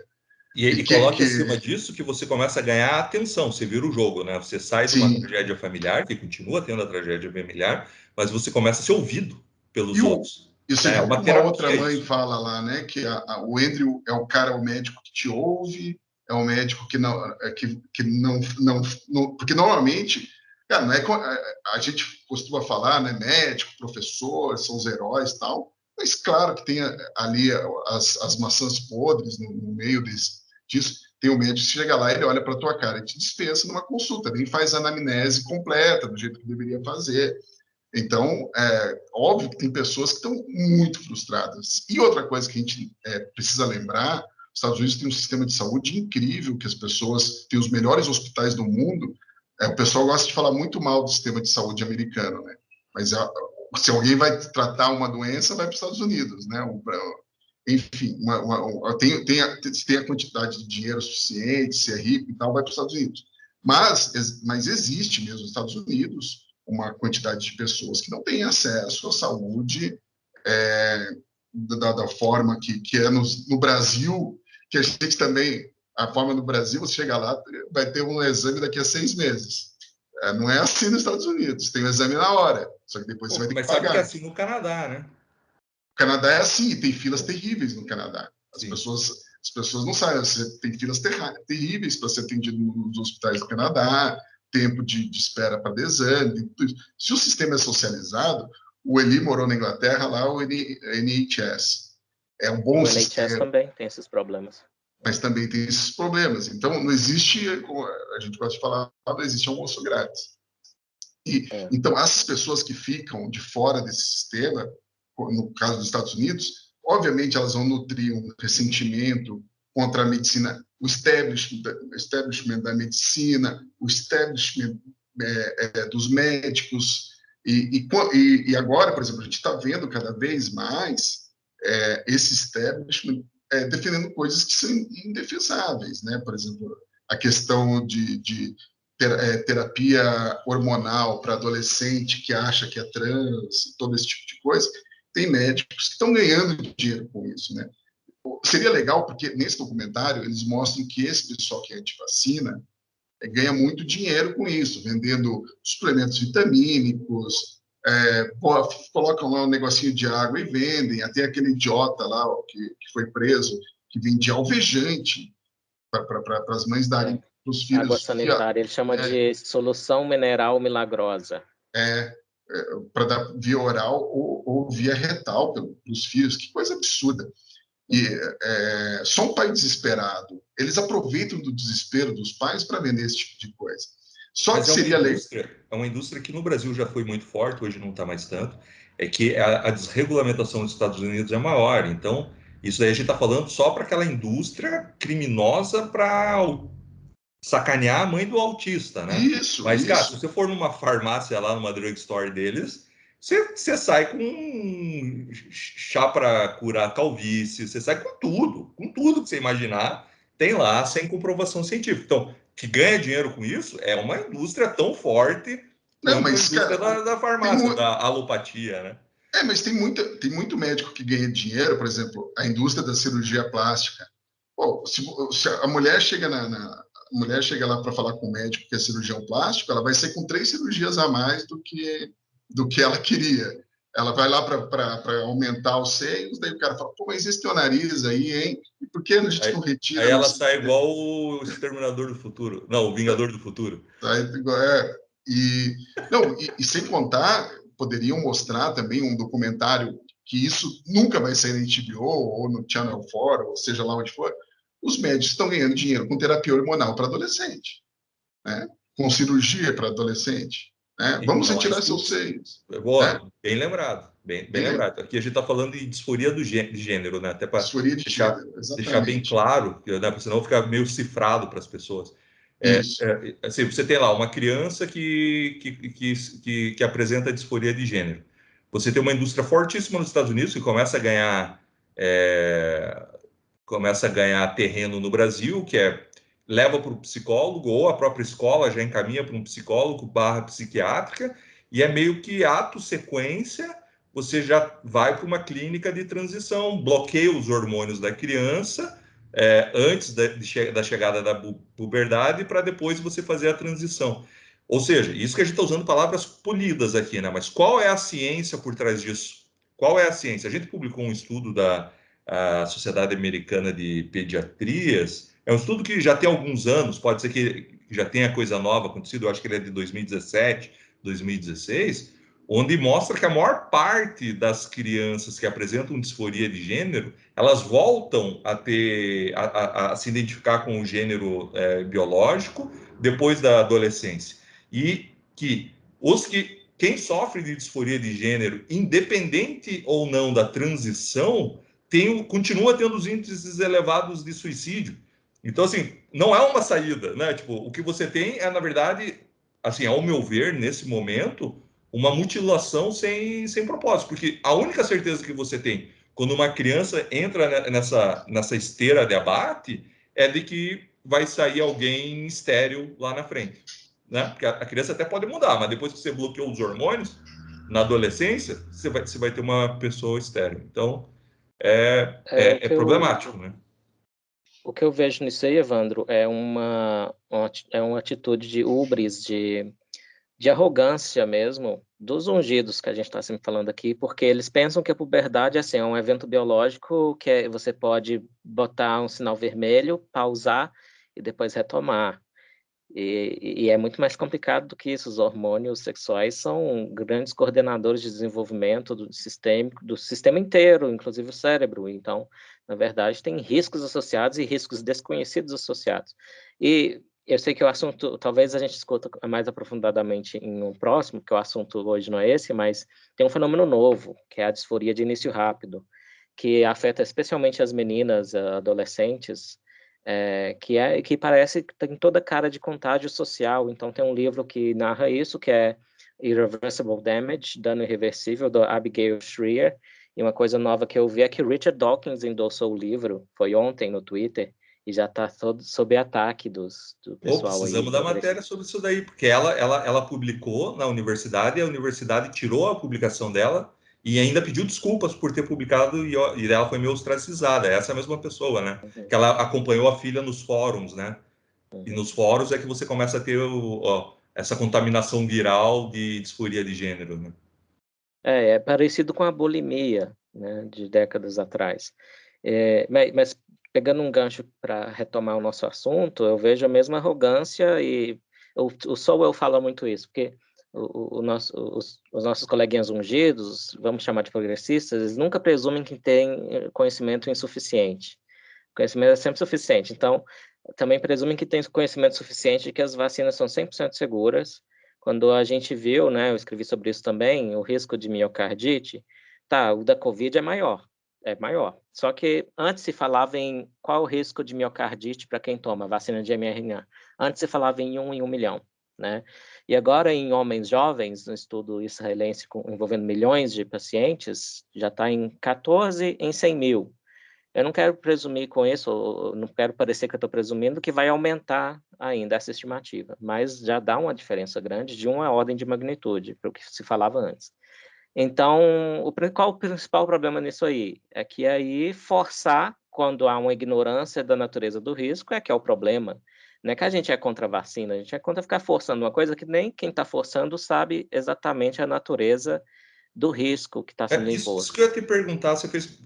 E coloca em cima disso que você começa a ganhar atenção, você vira o jogo, né? Você sai de uma tragédia familiar, que continua tendo a tragédia familiar, mas você começa a ser ouvido pelos outros. E você viu que uma outra mãe fala lá, né? Que o Andrew é o médico que te ouve, é o médico que não... porque normalmente, cara, não é, a gente costuma falar, né? Médico, professor, são os heróis e tal, mas claro que tem ali as maçãs podres no meio disso. Tem um médico que chega lá, ele olha para a tua cara e te dispensa numa consulta, nem faz a anamnese completa, do jeito que deveria fazer. Então, óbvio que tem pessoas que estão muito frustradas. E outra coisa que a gente precisa lembrar, os Estados Unidos tem um sistema de saúde incrível, que as pessoas têm os melhores hospitais do mundo. O pessoal gosta de falar muito mal do sistema de saúde americano, né? Mas se alguém vai tratar uma doença, vai para os Estados Unidos, né? Enfim, tem a quantidade de dinheiro suficiente, se é rico e tal, vai para os Estados Unidos. Mas existe mesmo nos Estados Unidos uma quantidade de pessoas que não têm acesso à saúde da forma que é no Brasil, que a gente também, a forma no Brasil, você chega lá, vai ter um exame daqui a 6 meses. Não é assim nos Estados Unidos, tem um exame na hora, só que depois você vai ter que pagar. Mas sabe que é assim no Canadá, né? O Canadá é assim, tem filas terríveis no Canadá. As pessoas não sabem, você tem filas terríveis para ser atendido nos hospitais do Canadá, tempo de espera para exame. Se o sistema é socializado, o Eli morou na Inglaterra, lá o NHS. É um bom sistema. O NHS também tem esses problemas. Mas também tem esses problemas. Então, não existe, a gente gosta de falar, não existe almoço grátis. Então, essas pessoas que ficam de fora desse sistema, no caso dos Estados Unidos, obviamente elas vão nutrir um ressentimento contra a medicina, o establishment da medicina, o establishment dos médicos. E agora, por exemplo, a gente está vendo cada vez mais esse establishment defendendo coisas que são indefensáveis, né? Por exemplo, a questão de terapia hormonal para adolescente que acha que é trans, todo esse tipo de coisa. Tem médicos que estão ganhando dinheiro com isso, né? Seria legal, porque nesse documentário eles mostram que esse pessoal que é antivacina ganha muito dinheiro com isso, vendendo suplementos vitamínicos, colocam lá um negocinho de água e vendem. Até aquele idiota lá que foi preso, que vendia alvejante para as mães darem para os filhos. Água sanitária, ele chama de solução mineral milagrosa. Para dar via oral ou via retal para os filhos. Que coisa absurda. E só um pai desesperado. Eles aproveitam do desespero dos pais para vender esse tipo de coisa. Só que seria legal. É uma indústria que no Brasil já foi muito forte, hoje não está mais tanto. É que a desregulamentação dos Estados Unidos é maior. Então, isso daí a gente está falando só para aquela indústria criminosa para sacanear a mãe do autista, né? Mas, cara, se você for numa farmácia lá, numa drugstore deles, você sai com chá para curar calvície, você sai com tudo que você imaginar, tem lá sem comprovação científica. Então, que ganha dinheiro com isso é uma indústria tão forte quanto a indústria da farmácia, da alopatia, né? Mas tem muito médico que ganha dinheiro, por exemplo, a indústria da cirurgia plástica. Pô, se a mulher chega mulher chega lá para falar com o médico que é cirurgião plástico, ela vai ser com 3 cirurgias a mais do que ela queria. Ela vai lá para aumentar os seios, daí o cara fala, pô, mas esse teu nariz aí, hein? E por que a gente não retira? Aí ela sai igual o Exterminador do Futuro. Não, o Vingador do Futuro. E sem contar, poderiam mostrar também um documentário que isso nunca vai sair na HBO ou no Channel 4, ou seja lá onde for. Os médicos estão ganhando dinheiro com terapia hormonal para adolescente, né? Com cirurgia para adolescente. Né? Vamos retirar seus seios. Boa, né? Bem lembrado. Bem lembrado. Aqui a gente está falando de disforia de gênero, né? Até para deixar bem claro, né? Porque senão fica meio cifrado para as pessoas. Assim, você tem lá uma criança que apresenta disforia de gênero. Você tem uma indústria fortíssima nos Estados Unidos que começa a ganhar terreno no Brasil, que leva para o psicólogo, ou a própria escola já encaminha para um psicólogo / psiquiátrica, e é meio que ato sequência, você já vai para uma clínica de transição, bloqueia os hormônios da criança antes da chegada da puberdade, para depois você fazer a transição. Ou seja, isso que a gente está usando palavras polidas aqui, né? Mas qual é a ciência por trás disso? Qual é a ciência? A gente publicou um estudo da Sociedade Americana de Pediatrias. É um estudo que já tem alguns anos, pode ser que já tenha coisa nova acontecido, eu acho que ele é de 2017, 2016, onde mostra que a maior parte das crianças que apresentam disforia de gênero, elas voltam a ter, a se identificar com o gênero biológico depois da adolescência. E que quem sofre de disforia de gênero, independente ou não da transição, continua tendo os índices elevados de suicídio. Então, assim, não é uma saída, né? Tipo, o que você tem é, na verdade, assim, ao meu ver, nesse momento, uma mutilação sem propósito, porque a única certeza que você tem quando uma criança entra nessa esteira de abate é de que vai sair alguém estéril lá na frente, né? Porque a criança até pode mudar, mas depois que você bloqueou os hormônios, na adolescência, você vai ter uma pessoa estéril. Então, é problemático, né? O que eu vejo nisso aí, Evandro, é uma atitude de hubris, de arrogância mesmo, dos ungidos que a gente está sempre falando aqui, porque eles pensam que a puberdade assim, é um evento biológico que você pode botar um sinal vermelho, pausar e depois retomar. E é muito mais complicado do que isso. Os hormônios sexuais são grandes coordenadores de desenvolvimento do sistema inteiro, inclusive o cérebro. Então, na verdade, tem riscos associados e riscos desconhecidos associados. E eu sei que o assunto, talvez a gente discuta mais aprofundadamente em um próximo, que o assunto hoje não é esse, mas tem um fenômeno novo, que é a disforia de início rápido, que afeta especialmente as meninas, adolescentes, que parece que tem toda a cara de contágio social. Então tem um livro que narra isso, que é Irreversible Damage, Dano Irreversível, do Abigail Shrier. E uma coisa nova que eu vi é que Richard Dawkins endossou o livro, foi ontem no Twitter, e já está sob ataque do pessoal aí. Precisamos da matéria sobre isso daí, porque ela publicou na universidade, a universidade tirou a publicação dela e ainda pediu desculpas por ter publicado e ela foi meio ostracizada. Essa é a mesma pessoa, né? Que ela acompanhou a filha nos fóruns, né? E nos fóruns é que você começa a ter essa contaminação viral de disforia de gênero, né? É parecido com a bulimia, né, de décadas atrás. Mas pegando um gancho para retomar o nosso assunto, eu vejo a mesma arrogância e o Sowell fala muito isso, porque os nossos coleguinhas ungidos, vamos chamar de progressistas, eles nunca presumem que têm conhecimento insuficiente. O conhecimento é sempre suficiente. Então, também presumem que tem conhecimento suficiente de que as vacinas são 100% seguras. Quando a gente viu, né, eu escrevi sobre isso também, o risco de miocardite, tá, o da Covid é maior. Só que antes se falava em qual o risco de miocardite para quem toma vacina de mRNA. Antes se falava em 1 em 1 milhão, né? E agora em homens jovens, no estudo israelense envolvendo milhões de pacientes, já está em 14 em 100 mil. Eu não quero presumir com isso, não quero parecer que eu estou presumindo que vai aumentar ainda essa estimativa, mas já dá uma diferença grande de uma ordem de magnitude para o que se falava antes. Então, qual o principal problema nisso aí? É que aí forçar, quando há uma ignorância da natureza do risco, é que é o problema. Não é que a gente é contra a vacina, a gente é contra ficar forçando uma coisa que nem quem está forçando sabe exatamente a natureza do risco que está sendo Isso imposto. que eu ia te perguntar,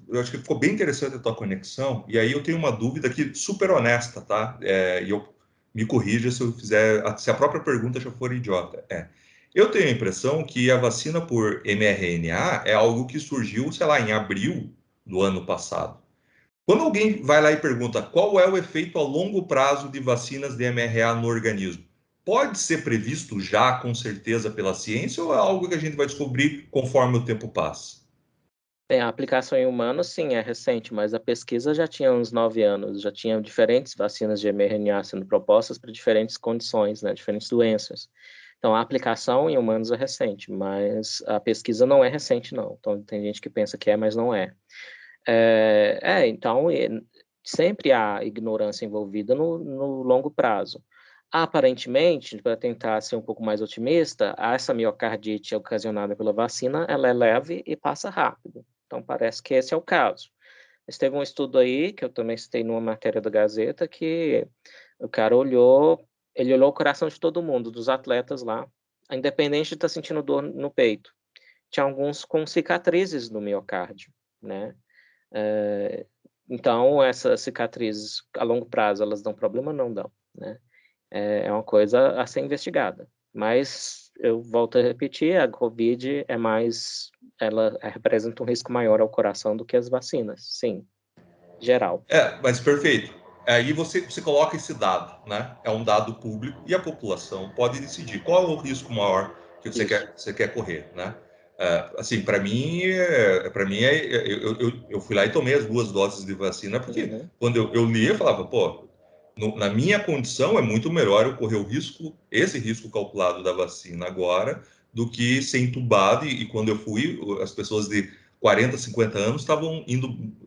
eu acho que ficou bem interessante a tua conexão, e aí eu tenho uma dúvida aqui super honesta, tá? E eu me corrija se eu fizer, se a própria pergunta já for idiota. Eu tenho a impressão que a vacina por mRNA é algo que surgiu, sei lá, em abril do ano passado. Quando alguém vai lá e pergunta qual é o efeito a longo prazo de vacinas de mRNA no organismo, pode ser previsto já com certeza pela ciência ou é algo que a gente vai descobrir conforme o tempo passa? A aplicação em humanos, sim, é recente, mas a pesquisa já tinha uns 9 anos, já tinha diferentes vacinas de mRNA sendo propostas para diferentes condições, né, diferentes doenças. Então, a aplicação em humanos é recente, mas a pesquisa não é recente, não. Então, tem gente que pensa que é, mas não é. Então, sempre há ignorância envolvida no longo prazo. Aparentemente, para tentar ser um pouco mais otimista, essa miocardite ocasionada pela vacina, ela é leve e passa rápido. Então, parece que esse é o caso. Mas teve um estudo aí, que eu também citei numa matéria da Gazeta, que o cara ele olhou o coração de todo mundo, dos atletas lá, independente de estar sentindo dor no peito. Tinha alguns com cicatrizes no miocárdio, né? Então, essas cicatrizes, a longo prazo, elas dão problema? Não dão, né? É uma coisa a ser investigada. Mas eu volto a repetir, a Covid ela representa um risco maior ao coração do que as vacinas, sim, geral. Mas perfeito. Aí você coloca esse dado, né? É um dado público e a população pode decidir qual é o risco maior que você quer correr, né? Assim, para mim, eu fui lá e tomei as 2 doses de vacina, porque quando eu li, eu falava, pô, na minha condição é muito melhor eu correr esse risco calculado da vacina agora, do que ser entubado. E quando eu fui, as pessoas de 40, 50 anos estavam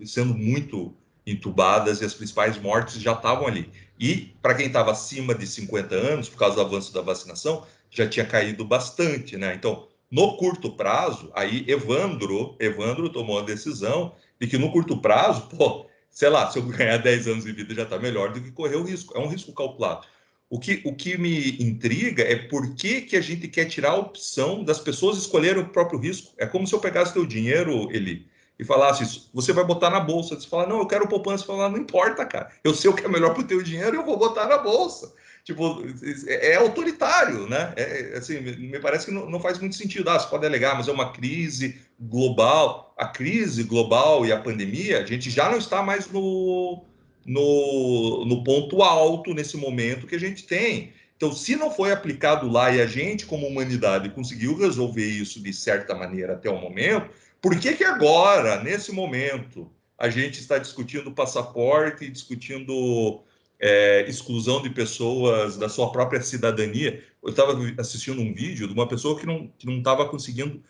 sendo muito entubadas e as principais mortes já estavam ali. E para quem estava acima de 50 anos, por causa do avanço da vacinação, já tinha caído bastante, né? Então, no curto prazo, aí Evandro tomou a decisão de que no curto prazo, pô, sei lá, se eu ganhar 10 anos de vida já está melhor do que correr o risco. É um risco calculado. O que me intriga é por que a gente quer tirar a opção das pessoas escolherem o próprio risco. É como se eu pegasse teu dinheiro, Eli, e falasse isso, você vai botar na bolsa. Você fala, não, eu quero poupança. Você fala, não importa, cara. Eu sei o que é melhor para o teu dinheiro e eu vou botar na bolsa. Tipo, é autoritário, né? Assim, me parece que não faz muito sentido. Você pode alegar, mas é uma crise global. A crise global e a pandemia, a gente já não está mais no ponto alto nesse momento que a gente tem. Então, se não foi aplicado lá e a gente, como humanidade, conseguiu resolver isso de certa maneira até o momento, por que agora, nesse momento, a gente está discutindo passaporte, discutindo exclusão de pessoas da sua própria cidadania? Eu estava assistindo um vídeo de uma pessoa que não estava conseguindo...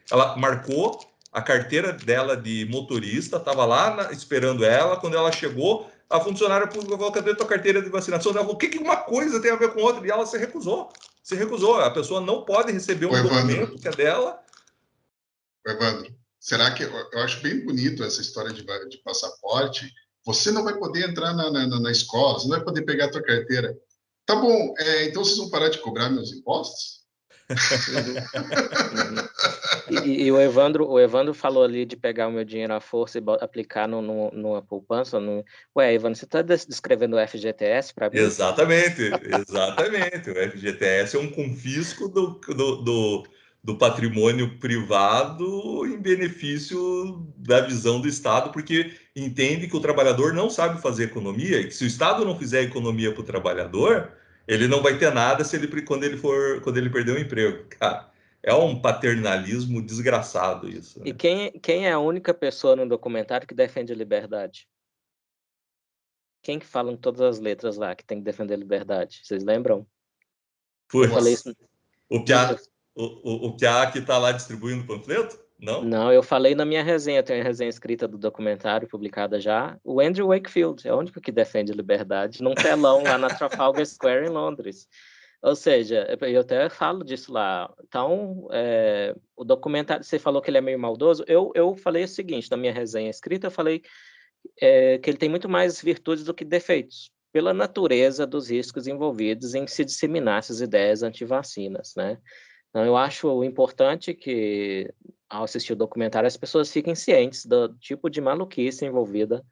ela marcou a carteira dela de motorista, estava lá esperando ela. Quando ela chegou, a funcionária pública falou, cadê a tua carteira de vacinação? Ela falou, o que uma coisa tem a ver com outra? E ela se recusou. A pessoa não pode receber um documento que é dela. Evandro, será que eu acho bem bonito essa história de passaporte? Você não vai poder entrar na escola, você não vai poder pegar a tua carteira. Tá bom, então vocês vão parar de cobrar meus impostos? E o Evandro falou ali de pegar o meu dinheiro à força e aplicar numa poupança. Ué, Evandro, você está descrevendo o FGTS para mim? Exatamente. O FGTS é um confisco do patrimônio privado em benefício da visão do Estado, porque entende que o trabalhador não sabe fazer economia, e que se o Estado não fizer economia para o trabalhador, ele não vai ter nada quando ele perder o emprego. Cara, é um paternalismo desgraçado isso, né? E quem é a única pessoa no documentário que defende a liberdade? Quem que fala em todas as letras lá que tem que defender a liberdade? Vocês lembram? Eu falei isso. O Piá que está lá distribuindo o panfleto? Não? Não, eu falei na minha resenha, eu tenho a resenha escrita do documentário, publicada já. O Andrew Wakefield é o único que defende a liberdade, num telão lá na Trafalgar Square, em Londres. Ou seja, eu até falo disso lá. Então, o documentário, você falou que ele é meio maldoso, eu falei o seguinte, na minha resenha escrita, eu falei que ele tem muito mais virtudes do que defeitos, pela natureza dos riscos envolvidos em se disseminar essas ideias anti-vacinas, né? Então, eu acho importante que, ao assistir o documentário, as pessoas fiquem cientes do tipo de maluquice envolvida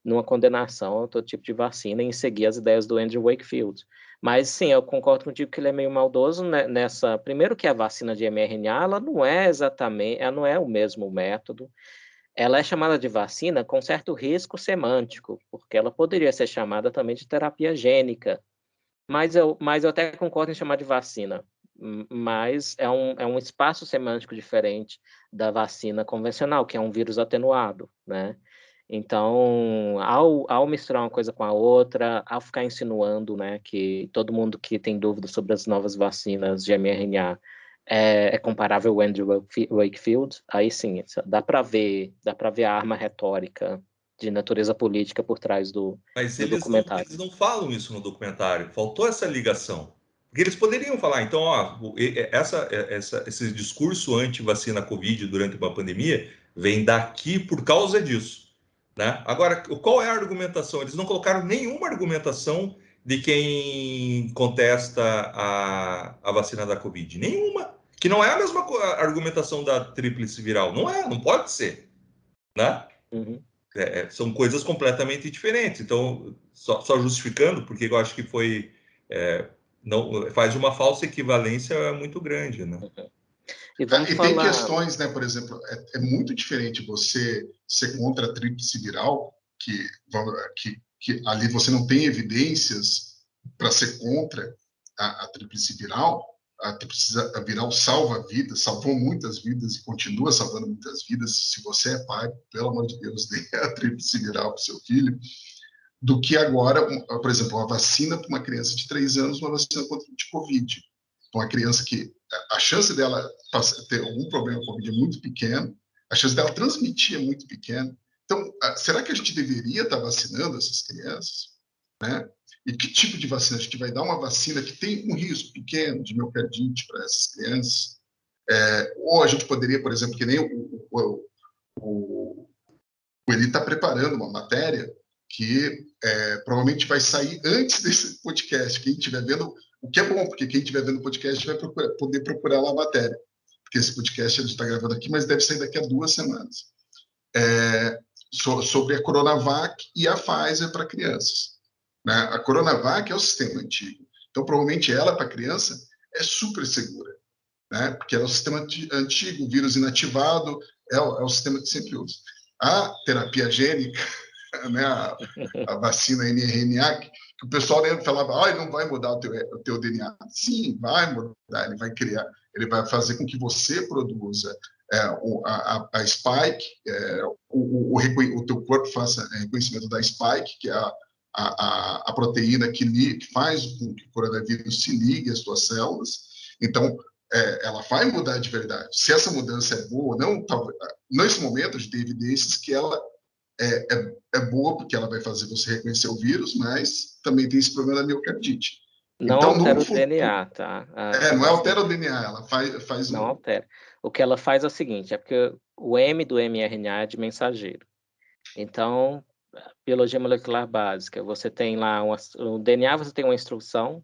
numa condenação a todo tipo de vacina e em seguir as ideias do Andrew Wakefield. Mas, sim, eu concordo contigo que ele é meio maldoso nessa... Primeiro que a vacina de mRNA, ela não é o mesmo método. Ela é chamada de vacina com certo risco semântico, porque ela poderia ser chamada também de terapia gênica. Mas eu até concordo em chamar de vacina, mas é um espaço semântico diferente da vacina convencional, que é um vírus atenuado, né? Então, ao misturar uma coisa com a outra, ao ficar insinuando, né, que todo mundo que tem dúvidas sobre as novas vacinas de mRNA é comparável ao Andrew Wakefield, aí sim, dá para ver a arma retórica de natureza política por trás do documentário. Eles não falam isso no documentário. Faltou essa ligação. Porque eles poderiam falar, então, esse discurso anti-vacina Covid durante uma pandemia vem daqui por causa disso, né? Agora, qual é a argumentação? Eles não colocaram nenhuma argumentação de quem contesta a vacina da Covid. Nenhuma. Que não é a mesma argumentação da tríplice viral. Não pode ser, né? Uhum. São coisas completamente diferentes. Então, só justificando, porque eu acho que foi não faz uma falsa equivalência muito grande, né? E vamos tem falar... questões, né? Por exemplo, é muito diferente você ser contra a tríplice viral, que ali você não tem evidências para ser contra a tríplice viral. A tríplice viral salva vidas, salvou muitas vidas e continua salvando muitas vidas. Se você é pai, pelo amor de Deus, dê a tríplice viral para o seu filho, do que agora, por exemplo, uma vacina para uma criança de 3 anos, uma vacina contra de Covid. Uma criança que a chance dela ter algum problema com a Covid é muito pequena, a chance dela transmitir é muito pequena. Então, será que a gente deveria estar vacinando essas crianças? Né? E que tipo de vacina? A gente vai dar uma vacina que tem um risco pequeno de miocardite para essas crianças? Ou a gente poderia, por exemplo, que nem o Eli está preparando uma matéria que provavelmente vai sair antes desse podcast. Quem estiver vendo, o que é bom, porque quem estiver vendo o podcast vai poder procurar lá a matéria. Porque esse podcast a gente está gravando aqui, mas deve sair daqui a 2 semanas. Sobre a Coronavac e a Pfizer para crianças. Né? A Coronavac é o sistema antigo. Então, provavelmente ela, para criança, é super segura. Né? Porque é o sistema antigo, o vírus inativado, é o sistema que sempre usa. A terapia gênica, né, a vacina mRNA, que o pessoal falava, não vai mudar o teu DNA. Sim, vai mudar, ele vai criar, ele vai fazer com que você produza a spike, o teu corpo faça reconhecimento da spike, que é a proteína que faz com que o coronavírus se ligue às tuas células. Então, ela vai mudar de verdade. Se essa mudança é boa ou não, nesse momento a gente tem evidências que ela é boa, porque ela vai fazer você reconhecer o vírus, mas também tem esse problema da miocardite. Não então, altera o DNA, tá? Não altera o DNA, ela faz não altera. O que ela faz é o seguinte, é porque o M do mRNA é de mensageiro. Então, biologia molecular básica, você tem lá, o DNA você tem uma instrução,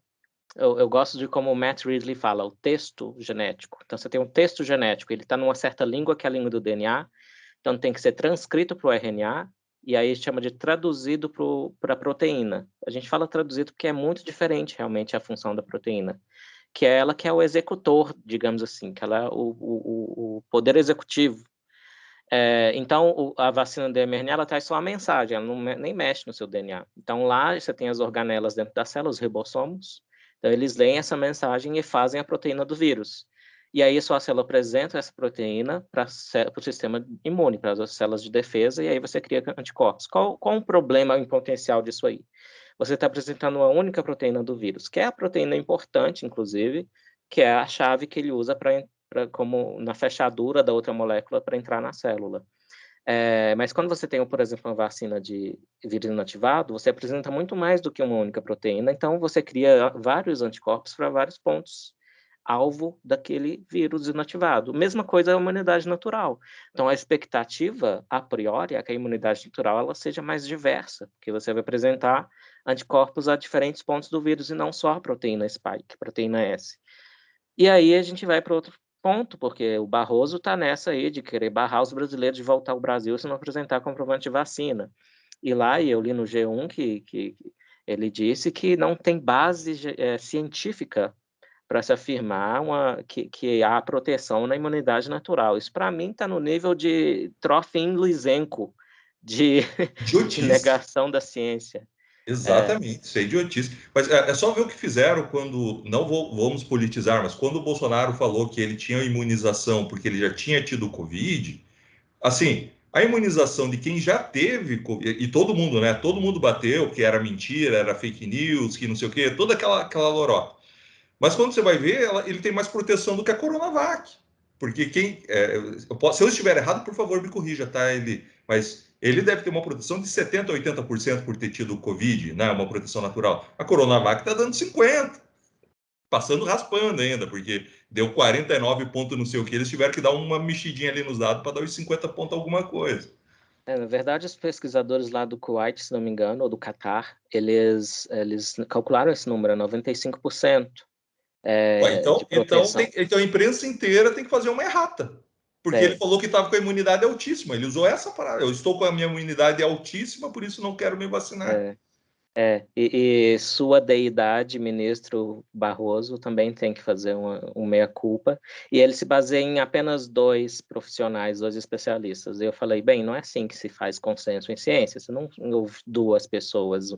eu gosto de como o Matt Ridley fala, o texto genético. Então, você tem um texto genético, ele está numa certa língua, que é a língua do DNA, então tem que ser transcrito para o RNA, e aí chama de traduzido para a proteína. A gente fala traduzido porque é muito diferente, realmente, a função da proteína, que é ela que é o executor, digamos assim, que ela é o poder executivo. Então, a vacina de mRNA, ela traz só a mensagem, ela nem mexe no seu DNA. Então, lá você tem as organelas dentro da célula, os ribossomos, então eles leem essa mensagem e fazem a proteína do vírus. E aí, sua célula apresenta essa proteína para o sistema imune, para as células de defesa, e aí você cria anticorpos. Qual o problema em potencial disso aí? Você está apresentando uma única proteína do vírus, que é a proteína importante, inclusive, que é a chave que ele usa como na fechadura da outra molécula para entrar na célula. Mas quando você tem, por exemplo, uma vacina de vírus inativado, você apresenta muito mais do que uma única proteína, então você cria vários anticorpos para vários pontos alvo daquele vírus inativado. Mesma coisa a imunidade natural. Então, a expectativa, a priori, é que a imunidade natural ela seja mais diversa, porque você vai apresentar anticorpos a diferentes pontos do vírus e não só a proteína spike, proteína S. E aí a gente vai para outro ponto, porque o Barroso está nessa aí de querer barrar os brasileiros de voltar ao Brasil se não apresentar comprovante de vacina. E lá, eu li no G1 que ele disse que não tem base científica para se afirmar que há proteção na imunidade natural. Isso, para mim, está no nível de Trofim Lysenko, de negação da ciência. Exatamente, isso é idiotice. Mas é só ver o que fizeram quando, não vamos politizar, mas quando o Bolsonaro falou que ele tinha imunização porque ele já tinha tido Covid, assim, a imunização de quem já teve Covid, e todo mundo, né? Todo mundo bateu que era mentira, era fake news, que não sei o quê, toda aquela lorota. Mas quando você vai ver, ele tem mais proteção do que a Coronavac. Porque se eu estiver errado, por favor, me corrija, tá? Mas ele deve ter uma proteção de 70% a 80% por ter tido Covid, né? Uma proteção natural. A Coronavac está dando 50%. Passando raspando ainda, porque deu 49 pontos não sei o que. Eles tiveram que dar uma mexidinha ali nos dados para dar os 50 pontos alguma coisa. Na verdade, os pesquisadores lá do Kuwait, se não me engano, ou do Catar, eles calcularam esse número, 95%. Então a imprensa inteira tem que fazer uma errata. Porque ele falou que estava com a imunidade altíssima. Ele usou essa parada. Eu estou com a minha imunidade altíssima, por isso não quero me vacinar. E sua deidade, ministro Barroso, também tem que fazer um meia-culpa, e ele se baseia em apenas 2 profissionais, 2 especialistas. E eu falei, bem, não é assim que se faz consenso em ciência, você não ouve 2 pessoas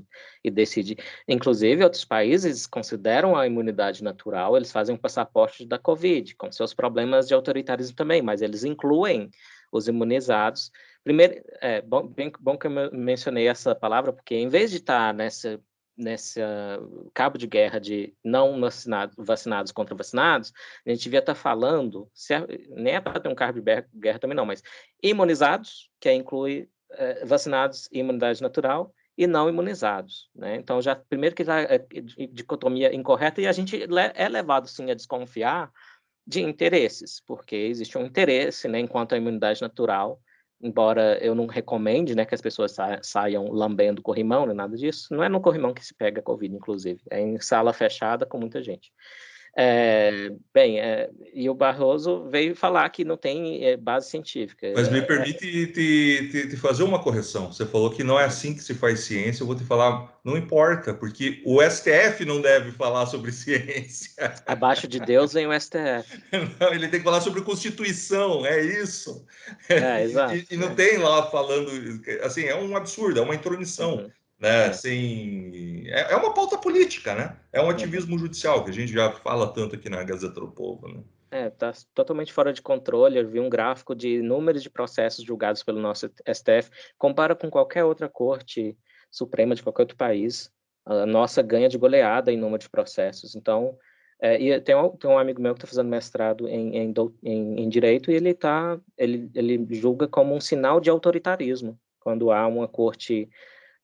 e decide. Inclusive, outros países consideram a imunidade natural, eles fazem um passaporte da Covid, com seus problemas de autoritarismo também, mas eles incluem os imunizados. Primeiro, bom que eu mencionei essa palavra, porque em vez de estar nesse cabo de guerra de não vacinados contra vacinados, a gente devia estar falando, nem é para ter um cabo de guerra também não, mas imunizados, que inclui vacinados e imunidade natural, e não imunizados, né? Então, já primeiro que já é dicotomia incorreta, e a gente é levado, sim, a desconfiar de interesses, porque existe um interesse, né, enquanto a imunidade natural, embora eu não recomende, né, que as pessoas saiam lambendo corrimão, nem nada disso, não é no corrimão que se pega a Covid, inclusive, é em sala fechada com muita gente. E o Barroso veio falar que não tem base científica. Mas me permite te fazer uma correção. Você falou que não é assim que se faz ciência. Eu vou te falar, não importa, porque o STF não deve falar sobre ciência. Abaixo de Deus vem o STF. Não, ele tem que falar sobre Constituição, é isso. Exato. E não tem lá falando, assim, é um absurdo, é uma intromissão, né? É uma pauta política, né? É um ativismo judicial, que a gente já fala tanto aqui na Gazeta do Povo, né? Está totalmente fora de controle. Eu vi um gráfico de números de processos julgados pelo nosso STF, compara com qualquer outra corte suprema de qualquer outro país. A nossa ganha de goleada em número de processos. Então, e tem um amigo meu que está fazendo mestrado em Direito, e ele julga como um sinal de autoritarismo, quando há uma corte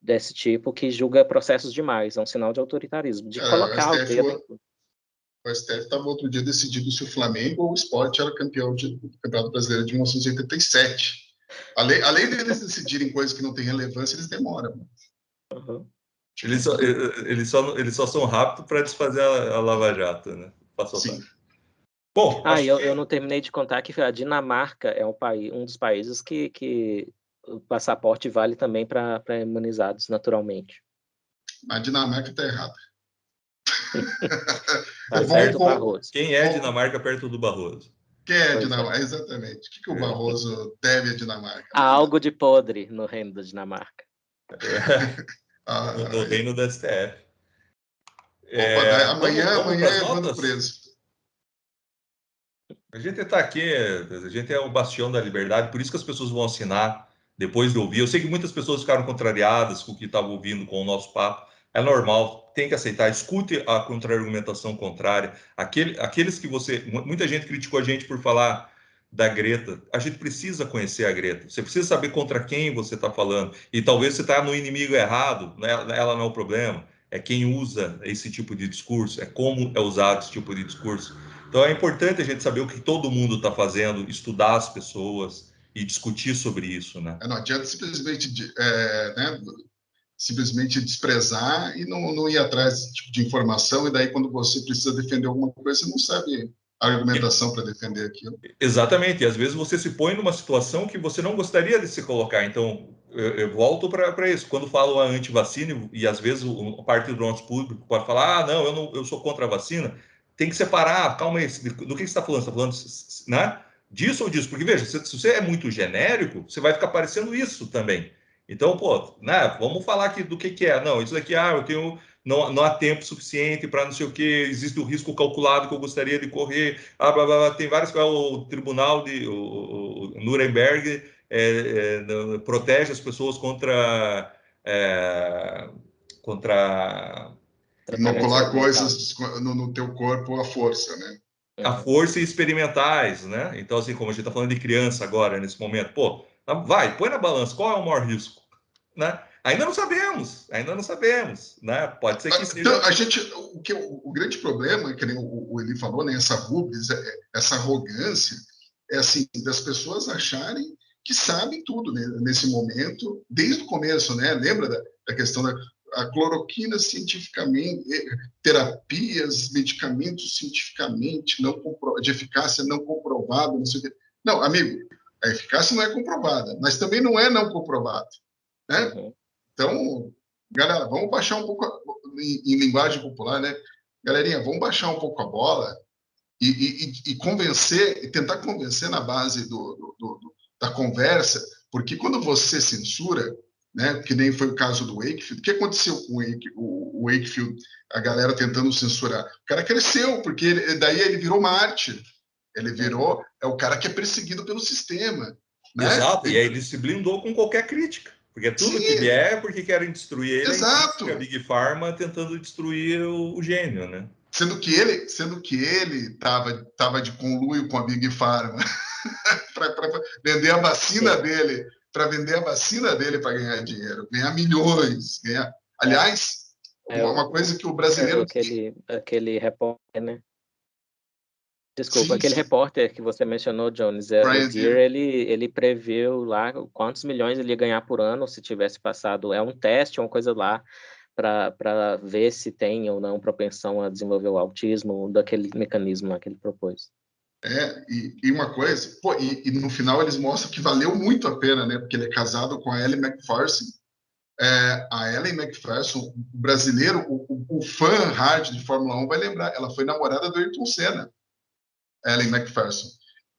desse tipo que julga processos demais. É um sinal de autoritarismo, de colocar o dedo... O STF estava outro dia decidindo se o Flamengo ou o Sport era campeão do Campeonato Brasileiro de 1987. Além deles decidirem coisas que não têm relevância, eles demoram. Uhum. Eles só são rápidos para desfazer a Lava Jato, né? Sim. Bom, eu não terminei de contar que a Dinamarca é um dos países que o passaporte vale também para imunizados naturalmente. A Dinamarca está errada. Tá certo, o Barroso. Quem é Dinamarca perto do Barroso? Quem é Dinamarca? Exatamente. O que o Barroso deve à Dinamarca? Há algo de podre no reino da Dinamarca. No reino da STF. Amanhã vamos mando preso. A gente está aqui, a gente é o bastião da liberdade, por isso que as pessoas vão assinar depois de ouvir. Eu sei que muitas pessoas ficaram contrariadas com o que estavam ouvindo com o nosso papo. É normal, tem que aceitar. Escute a contra-argumentação contrária. Aqueles que muita gente criticou a gente por falar da Greta. A gente precisa conhecer a Greta. Você precisa saber contra quem você está falando. E talvez você está no inimigo errado, né? Ela não é o problema. É quem usa esse tipo de discurso, é como é usado esse tipo de discurso. Então é importante a gente saber o que todo mundo está fazendo, estudar as pessoas e discutir sobre isso, né? Não adianta simplesmente desprezar e não ir atrás desse tipo de informação, e daí quando você precisa defender alguma coisa, você não sabe a argumentação para defender aquilo. Exatamente, e às vezes você se põe numa situação que você não gostaria de se colocar, então eu volto para isso, quando falo a antivacina, e às vezes parte do nosso público pode falar, não, eu sou contra a vacina, tem que separar, calma aí, do que você está falando? Você está falando, né, disso ou disso? Porque, veja, se você é muito genérico, você vai ficar parecendo isso também. Então, né, vamos falar aqui do que é. Não, isso daqui, eu tenho... Não há tempo suficiente para não sei o que, existe o risco calculado que eu gostaria de correr, blá, blá, blá. Tem vários, o tribunal o Nuremberg protege as pessoas contra inocular coisas no teu corpo à força, né? A força e experimentais, né? Então, assim, como a gente está falando de criança agora, nesse momento, põe na balança, qual é o maior risco, né? Ainda não sabemos, né? Pode ser que seja... Então, o grande problema, que nem o Eli falou, né, essa rubris, essa arrogância, é assim, das pessoas acharem que sabem tudo, né, nesse momento, desde o começo, né? Lembra da questão da cloroquina cientificamente, terapias, medicamentos cientificamente de eficácia não comprovada, não sei o quê. Não, amigo, a eficácia não é comprovada, mas também não é não comprovada, né? Uhum. Então, Galera, vamos baixar um pouco, em linguagem popular, né? Galerinha, vamos baixar um pouco a bola e convencer, e tentar convencer na base da conversa, porque quando você censura, né, que nem foi o caso do Wakefield, o que aconteceu com o Wakefield, a galera tentando censurar? O cara cresceu, porque daí ele virou mártir, ele virou, é o cara que é perseguido pelo sistema, né? Exato, e aí ele se blindou com qualquer crítica, porque tudo que Sim, vier é porque querem destruir ele, exato. a Big Pharma tentando destruir o gênio, né? Sendo que ele tava de conluio com a Big Pharma para vender a vacina dele, para vender a vacina dele para ganhar dinheiro, ganhar milhões, ganhar. Aliás, uma coisa que o brasileiro aquele repórter, né? Desculpa, sim, aquele repórter que você mencionou, Jones, o Deere, ele previu lá quantos milhões ele ia ganhar por ano se tivesse passado. É um teste, uma coisa lá, para ver se tem ou não propensão a desenvolver o autismo daquele mecanismo lá que ele propôs. E uma coisa, pô, e no final eles mostram que valeu muito a pena, né? Porque ele é casado com a Ellen McPherson. A Ellen McPherson, o brasileiro, o fã hard de Fórmula 1 vai lembrar, ela foi namorada do Ayrton Senna, Ellen McPherson.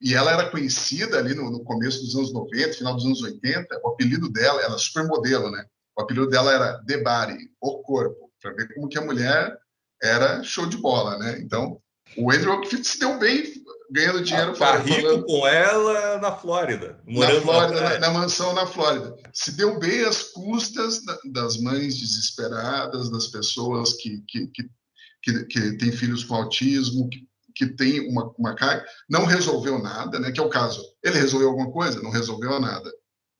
E ela era conhecida ali no começo dos anos 90, final dos anos 80, o apelido dela, ela é supermodelo, né? O apelido dela era The Body, o corpo, para ver como que a mulher era show de bola, né? Então, o Andrew Wakefield se deu bem ganhando dinheiro Ficar rico falando com ela na Flórida, na morando Flórida, na praia. na mansão na Flórida. Se deu bem às custas das mães desesperadas, das pessoas que têm filhos com autismo, que tem uma carga, não resolveu nada, né? Que é o caso. Ele resolveu alguma coisa? Não resolveu nada.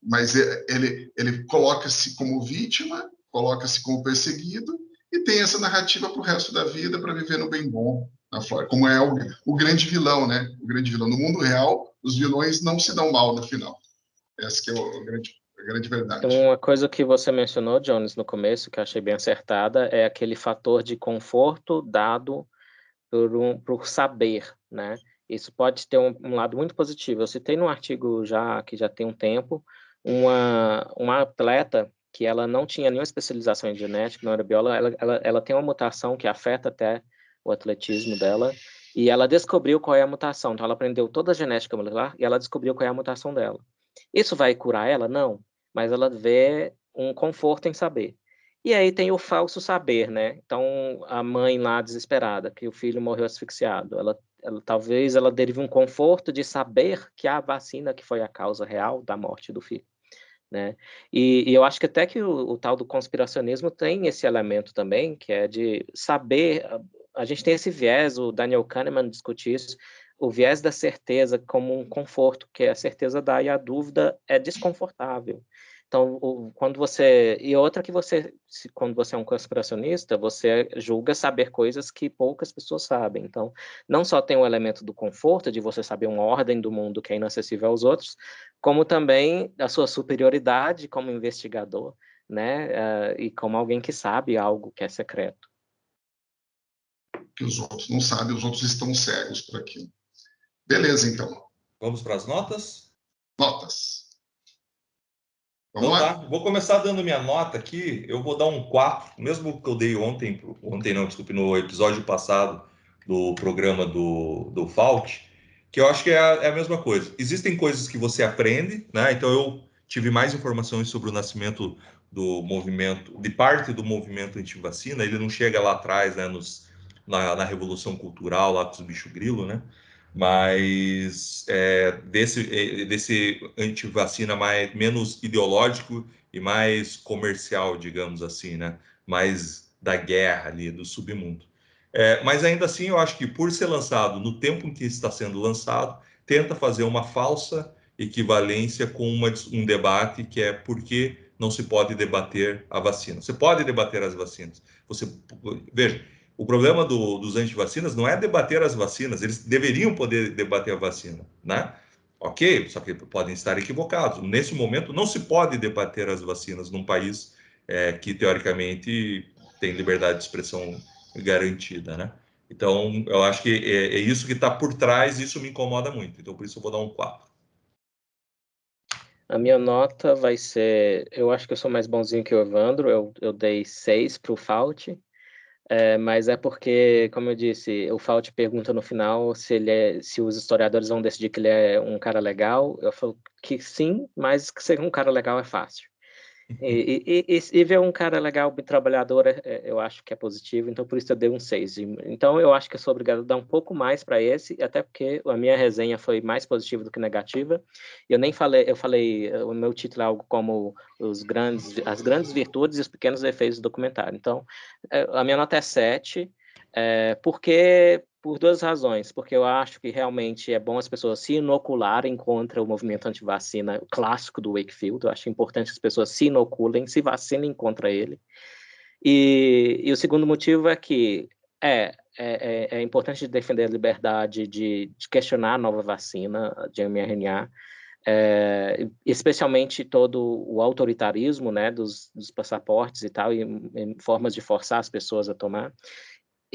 Mas ele coloca-se como vítima, coloca-se como perseguido e tem essa narrativa para o resto da vida para viver no bem bom na Flórida, como é o grande vilão, né? O grande vilão. No mundo real, os vilões não se dão mal no final. Essa que é a grande verdade. Uma coisa que você mencionou, Jones, no começo, que eu achei bem acertada, é aquele fator de conforto dado por saber, né? Isso pode ter um lado muito positivo. Eu citei num artigo que já tem um tempo, uma atleta que ela não tinha nenhuma especialização em genética, não era bióloga, ela tem uma mutação que afeta até o atletismo dela, e ela descobriu qual é a mutação. Então, ela aprendeu toda a genética molecular e ela descobriu qual é a mutação dela. Isso vai curar ela? Não, mas ela vê um conforto em saber. E aí tem o falso saber, né? Então, a mãe lá desesperada, que o filho morreu asfixiado, talvez ela derive um conforto de saber que a vacina que foi a causa real da morte do filho, né? E eu acho que até que o tal do conspiracionismo tem esse elemento também, que é de saber, a gente tem esse viés, o Daniel Kahneman discute isso, o viés da certeza como um conforto, que a certeza dá e a dúvida é desconfortável. Então, quando você... E outra que quando você é um conspiracionista, você julga saber coisas que poucas pessoas sabem. Então, não só tem o elemento do conforto, de você saber uma ordem do mundo que é inacessível aos outros, como também a sua superioridade como investigador, né? E como alguém que sabe algo que é secreto. Que os outros não sabem, os outros estão cegos por aquilo. Beleza, então. Vamos para as notas? Notas. Vamos Então lá. tá, vou começar dando minha nota aqui, eu vou dar um 4, mesmo que eu dei ontem não, desculpe, no episódio passado do programa do Fault, que eu acho que é a mesma coisa. Existem coisas que você aprende, né? Então eu tive mais informações sobre o nascimento do movimento, de parte do movimento anti-vacina, ele não chega lá atrás, né, na Revolução Cultural, lá com os bicho grilo, né? Mas desse antivacina menos ideológico e mais comercial, digamos assim, né? Mais da guerra ali, do submundo. Mas ainda assim, eu acho que por ser lançado no tempo em que está sendo lançado, tenta fazer uma falsa equivalência com um debate que é por que não se pode debater a vacina. Você pode debater as vacinas. Veja, o problema dos antivacinas não é debater as vacinas, eles deveriam poder debater a vacina, né? Ok, só que podem estar equivocados. Nesse momento, não se pode debater as vacinas num país que, teoricamente, tem liberdade de expressão garantida, né? Então, eu acho que é isso que está por trás, e isso me incomoda muito. Então, por isso eu vou dar um 4. A minha nota vai ser... Eu acho que eu sou mais bonzinho que o Evandro, eu dei 6 para o Fauci, mas é porque, como eu disse, o Fauci pergunta no final se os historiadores vão decidir que ele é um cara legal. Eu falo que sim, mas que ser um cara legal é fácil. E ver um cara legal, bem trabalhador, eu acho que é positivo, então por isso eu dei um 6. Então eu acho que eu sou obrigado a dar um pouco mais para esse, até porque a minha resenha foi mais positiva do que negativa. Eu nem falei, eu falei, o meu título é algo como as grandes virtudes e os pequenos defeitos do documentário. Então, a minha nota é 7, por duas razões. Porque eu acho que realmente é bom as pessoas se inocularem contra o movimento anti-vacina clássico do Wakefield. Eu acho importante as pessoas se inoculem, se vacinem contra ele. E o segundo motivo é que é importante defender a liberdade de questionar a nova vacina de mRNA, especialmente todo o autoritarismo, né, dos passaportes e tal, e formas de forçar as pessoas a tomar.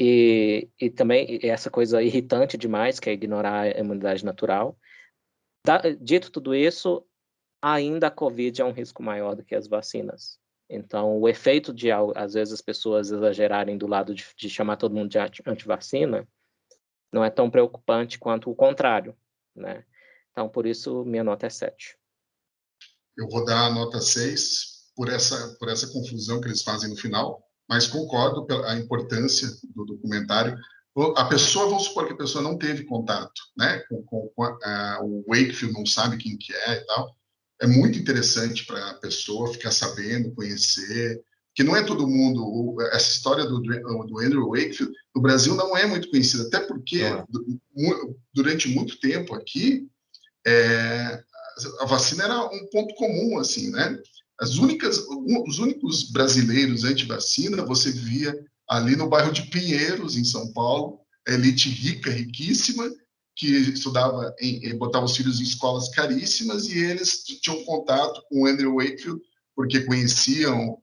E também essa coisa irritante demais, que é ignorar a imunidade natural. Dito tudo isso, ainda a Covid é um risco maior do que as vacinas. Então, o efeito de, às vezes, as pessoas exagerarem do lado de chamar todo mundo de antivacina não é tão preocupante quanto o contrário, né? Então, por isso, minha nota é 7. Eu vou dar a nota 6 por essa confusão que eles fazem no final, mas concordo pela a importância do documentário. A pessoa, vamos supor que a pessoa não teve contato, né, com o Wakefield, não sabe quem que é e tal. É muito interessante para a pessoa ficar sabendo, conhecer, que não é todo mundo. Essa história do Andrew Wakefield no Brasil não é muito conhecida, até porque durante muito tempo aqui a vacina era um ponto comum, assim, né? Os únicos brasileiros anti-vacina você via ali no bairro de Pinheiros, em São Paulo, a elite rica, riquíssima, que estudava, botava os filhos em escolas caríssimas, e eles tinham contato com o Andrew Wakefield, porque conheciam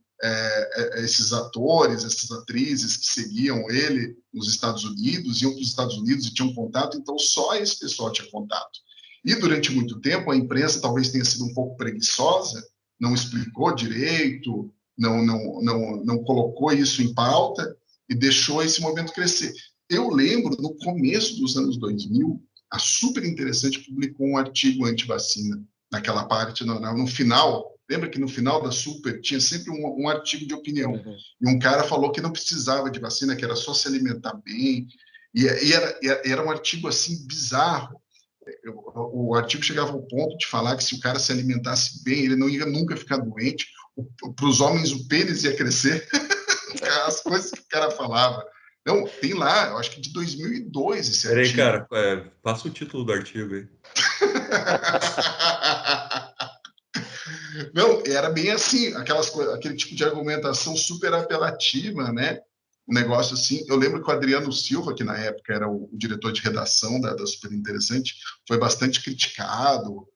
esses atores, essas atrizes que seguiam ele nos Estados Unidos, iam para os Estados Unidos e tinham contato, então só esse pessoal tinha contato. E durante muito tempo a imprensa talvez tenha sido um pouco preguiçosa, não explicou direito, não colocou isso em pauta e deixou esse movimento crescer. Eu lembro, no começo dos anos 2000, a Super Interessante publicou um artigo anti-vacina, naquela parte, no final. Lembra que no final da Super tinha sempre um artigo de opinião. Uhum. E um cara falou que não precisava de vacina, que era só se alimentar bem. E era um artigo assim bizarro. O artigo chegava ao ponto de falar que se o cara se alimentasse bem, ele não ia nunca ficar doente. Para os homens, o pênis ia crescer. As coisas que o cara falava. Não, tem lá, eu acho que de 2002 esse Peraí, artigo. cara, passa o título do artigo aí. Não, era bem assim, aquele tipo de argumentação super apelativa, né? Um negócio assim. Eu lembro que o Adriano Silva, que na época era o diretor de redação da Super Interessante, foi bastante criticado.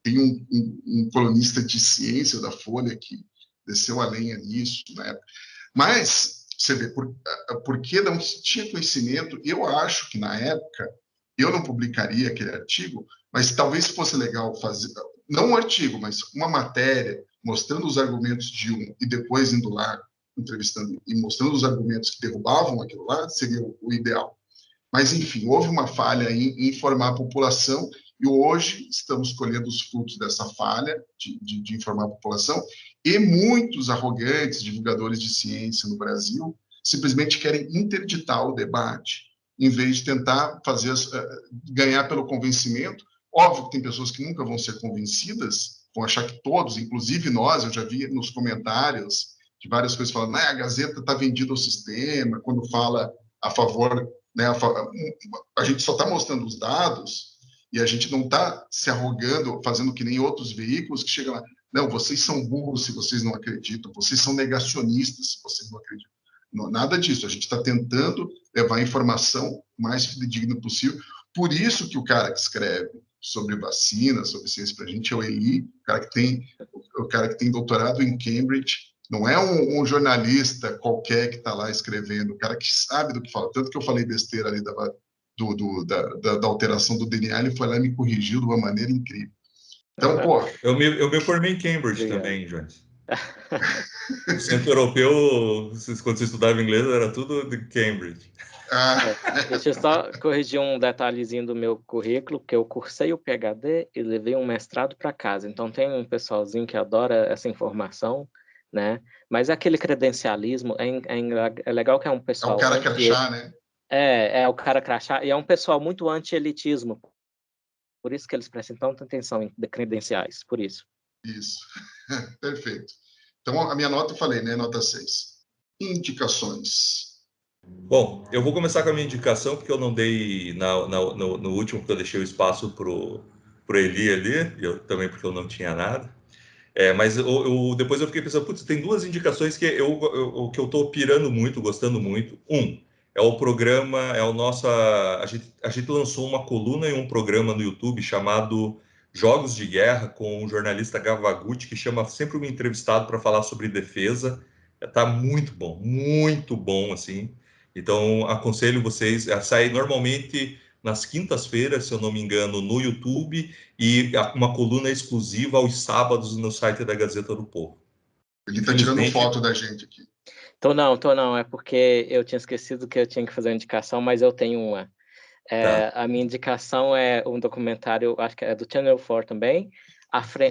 Tem um colunista de ciência da Folha que desceu a lenha nisso, né? Mas você vê, porque não se tinha conhecimento, eu acho que na época eu não publicaria aquele artigo, mas talvez fosse legal fazer, não um artigo, mas uma matéria mostrando os argumentos de um e depois indo lá entrevistando e mostrando os argumentos que derrubavam aquilo lá, seria o ideal. Mas, enfim, houve uma falha em informar a população e hoje estamos colhendo os frutos dessa falha de informar a população, e muitos arrogantes divulgadores de ciência no Brasil simplesmente querem interditar o debate, em vez de tentar ganhar pelo convencimento. Óbvio que tem pessoas que nunca vão ser convencidas, vão achar que todos, inclusive nós, eu já vi nos comentários de várias coisas falando, a Gazeta está vendida ao sistema, quando fala a favor, né, a gente só está mostrando os dados e a gente não está se arrogando, fazendo que nem outros veículos que chegam lá, não, vocês são burros se vocês não acreditam, vocês são negacionistas se vocês não acreditam. Não, nada disso, a gente está tentando levar a informação o mais fidedigna possível. Por isso que o cara que escreve sobre vacina, sobre ciência para a gente é o Eli, o cara que tem doutorado em Cambridge. Não é um jornalista qualquer que está lá escrevendo, o cara que sabe do que fala. Tanto que eu falei besteira ali da alteração do DNA, ele foi lá e me corrigiu de uma maneira incrível. Então, pô... Eu me formei em Cambridge também, Jones. O Centro Europeu, quando você estudava inglês, era tudo de Cambridge. Deixa eu só corrigir um detalhezinho do meu currículo, que eu cursei o PhD e levei um mestrado para casa. Então, tem um pessoalzinho que adora essa informação, né? Mas aquele credencialismo é legal que é um pessoal... É o cara crachá, né? É o cara crachá, e é um pessoal muito anti-elitismo. Por isso que eles prestam tanta atenção em credenciais, por isso. Isso, perfeito. Então, a minha nota, eu falei, né? Nota 6. Indicações. Bom, eu vou começar com a minha indicação, porque eu não dei no último, porque eu deixei o espaço pro Eli ali, também porque eu não tinha nada. Mas depois eu fiquei pensando, putz, tem duas indicações que eu estou pirando muito, gostando muito. É o programa, a gente lançou uma coluna e um programa no YouTube chamado Jogos de Guerra, com o jornalista Gavaguchi, que chama sempre um entrevistado para falar sobre defesa. Tá muito bom, assim. Então, aconselho vocês a sair normalmente nas quintas-feiras, se eu não me engano, no YouTube, e uma coluna exclusiva aos sábados no site da Gazeta do Povo. Ele está tirando foto da gente aqui. Tô não, é porque eu tinha esquecido que eu tinha que fazer uma indicação, mas eu tenho uma. A minha indicação é um documentário, acho que é do Channel 4 também.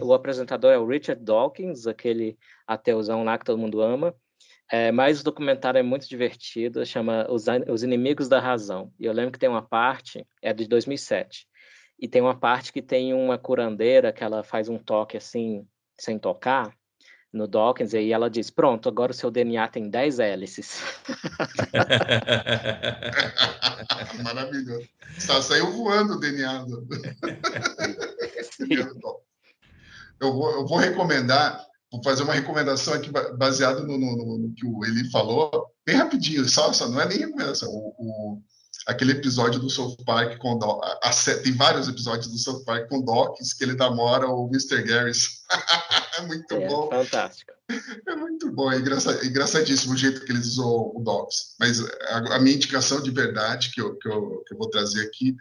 O apresentador é o Richard Dawkins, aquele ateuzão lá que todo mundo ama. Mas o documentário é muito divertido, chama Os Inimigos da Razão. E eu lembro que tem uma parte, é de 2007, e tem uma parte que tem uma curandeira que ela faz um toque assim, sem tocar, no Dawkins, e ela diz, pronto, agora o seu DNA tem 10 hélices. Maravilhoso. Saiu voando o DNA. Eu vou recomendar, vou fazer uma recomendação aqui baseado no que o Eli falou, bem rapidinho, só não é nem recomendação. Aquele episódio do South Park com tem vários episódios do South Park com Dawkins que ele namora o Mr. Garris. É muito bom. Fantástico. É muito bom, é engraçadíssimo o jeito que eles usam o Dawkins. Mas a minha indicação de verdade que eu vou trazer aqui,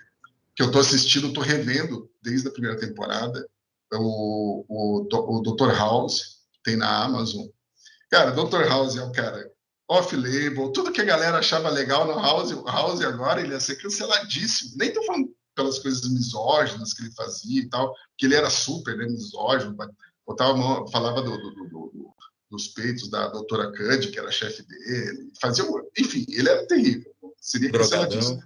que eu estou assistindo, estou revendo desde a primeira temporada, o Dr. House, tem na Amazon. Cara, Dr. House é o cara off-label, tudo que a galera achava legal no House agora, ele ia ser canceladíssimo. Nem tô falando pelas coisas misóginas que ele fazia e tal, que ele era super, né, misógino, falava dos peitos da doutora Cuddy, que era chefe dele, enfim, ele era terrível, seria canceladíssimo.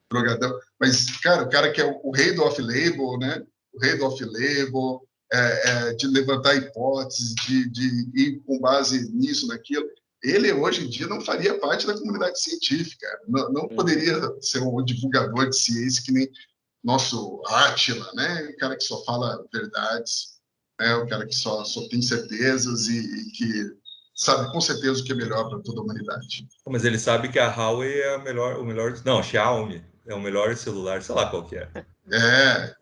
Drogadão. Mas, cara, o cara que é o rei do off-label, né? O rei do off-label, de levantar hipóteses, de ir com base nisso, naquilo. Ele, hoje em dia, não faria parte da comunidade científica. Não poderia ser um divulgador de ciência que nem nosso Átila, né? O cara que só fala verdades, né? O cara que só tem certezas e que sabe com certeza o que é melhor para toda a humanidade. Mas ele sabe que a Huawei é o melhor... Não, Xiaomi é o melhor celular, sei lá qual que é.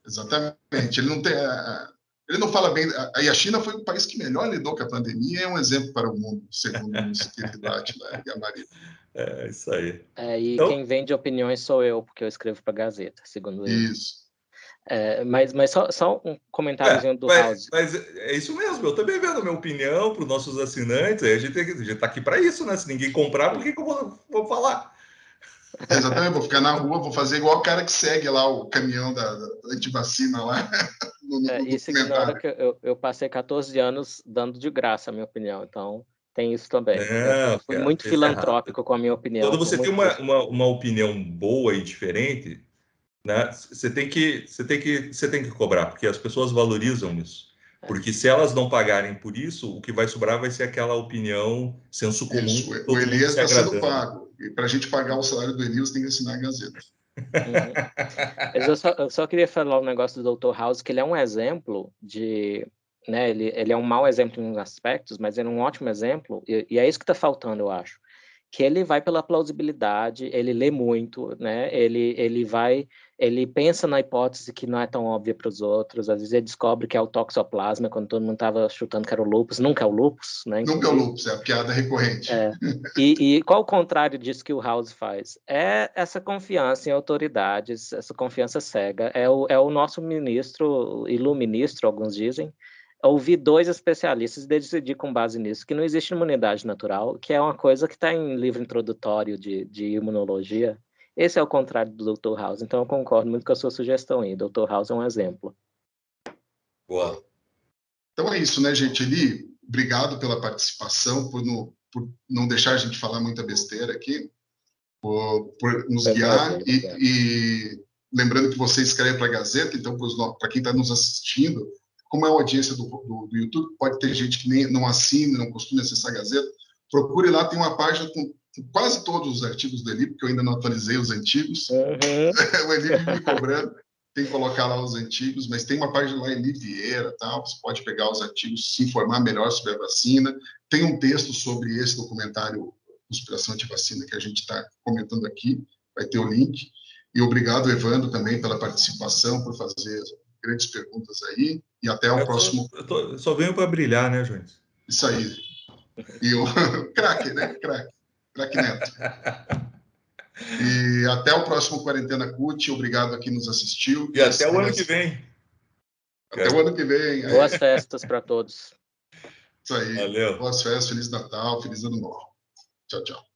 Exatamente. Ele não fala bem. E a China foi o país que melhor lidou com a pandemia e é um exemplo para o mundo, segundo o nosso querido Átila e a Maria. É isso aí. E então, quem vende opiniões sou eu, porque eu escrevo para a Gazeta, segundo ele. Isso. Mas só um comentáriozinho do House. Mas é isso mesmo, eu também vendo a minha opinião para os nossos assinantes, a gente está aqui para isso, né? Se ninguém comprar, por que eu vou falar? Exatamente, vou ficar na rua, vou fazer igual o cara que segue lá o caminhão da antivacina lá. Isso ignora que eu passei 14 anos dando de graça a minha opinião, então tem isso também. Eu fui muito filantrópico com a minha opinião. Quando você tem uma opinião boa e diferente, né, você tem que cobrar, porque as pessoas valorizam isso. Porque se elas não pagarem por isso, o que vai sobrar vai ser aquela opinião senso comum. Isso, o Elias está sendo pago. E para a gente pagar o salário do Elias, tem que assinar a Gazeta. Mas eu só queria falar um negócio do Dr. House, que ele é um exemplo de... Né, ele é um mau exemplo em alguns aspectos, mas ele é um ótimo exemplo, e é isso que está faltando, eu acho. que ele vai pela plausibilidade, ele lê muito, né? Ele pensa na hipótese que não é tão óbvia para os outros. Às vezes ele descobre que é o toxoplasma, quando todo mundo estava chutando que era o lúpus. Nunca é o lúpus, né? Nunca é o lúpus, é a piada recorrente. E qual o contrário disso que o House faz? É essa confiança em autoridades, essa confiança cega. É o nosso ministro, iluministro, alguns dizem, ouvir 2 especialistas e decidir com base nisso, que não existe imunidade natural, que é uma coisa que está em livro introdutório de imunologia. Esse é o contrário do Dr. House. Então, eu concordo muito com a sua sugestão aí. Dr. House é um exemplo. Boa. Então é isso, né, gente? Eli, obrigado pela participação, por não deixar a gente falar muita besteira aqui, por nos guiar. E lembrando que você escreve para a Gazeta, então, para quem está nos assistindo, como é uma audiência do YouTube, pode ter gente que nem não assina, não costuma acessar a Gazeta, procure lá, tem uma página com quase todos os artigos do Eli, porque eu ainda não atualizei os antigos. O Eli me cobrando, tem que colocar lá os antigos, mas tem uma página lá, Eli Vieira, tal, você pode pegar os artigos, se informar melhor sobre a vacina. Tem um texto sobre esse documentário Conspiração Antivacina que a gente está comentando aqui, vai ter o link. E obrigado, Evandro, também pela participação, por fazer grandes perguntas aí, e até o próximo... Só venho para brilhar, né, Jones? Isso aí. E o craque, né? Craque Neto. E até o próximo Quarentena CUT. Obrigado a quem nos assistiu. E até o ano que vem. Até o ano que vem. Boas festas para todos. Isso aí. Valeu. Boas festas, Feliz Natal, Feliz Ano Novo. Tchau, tchau.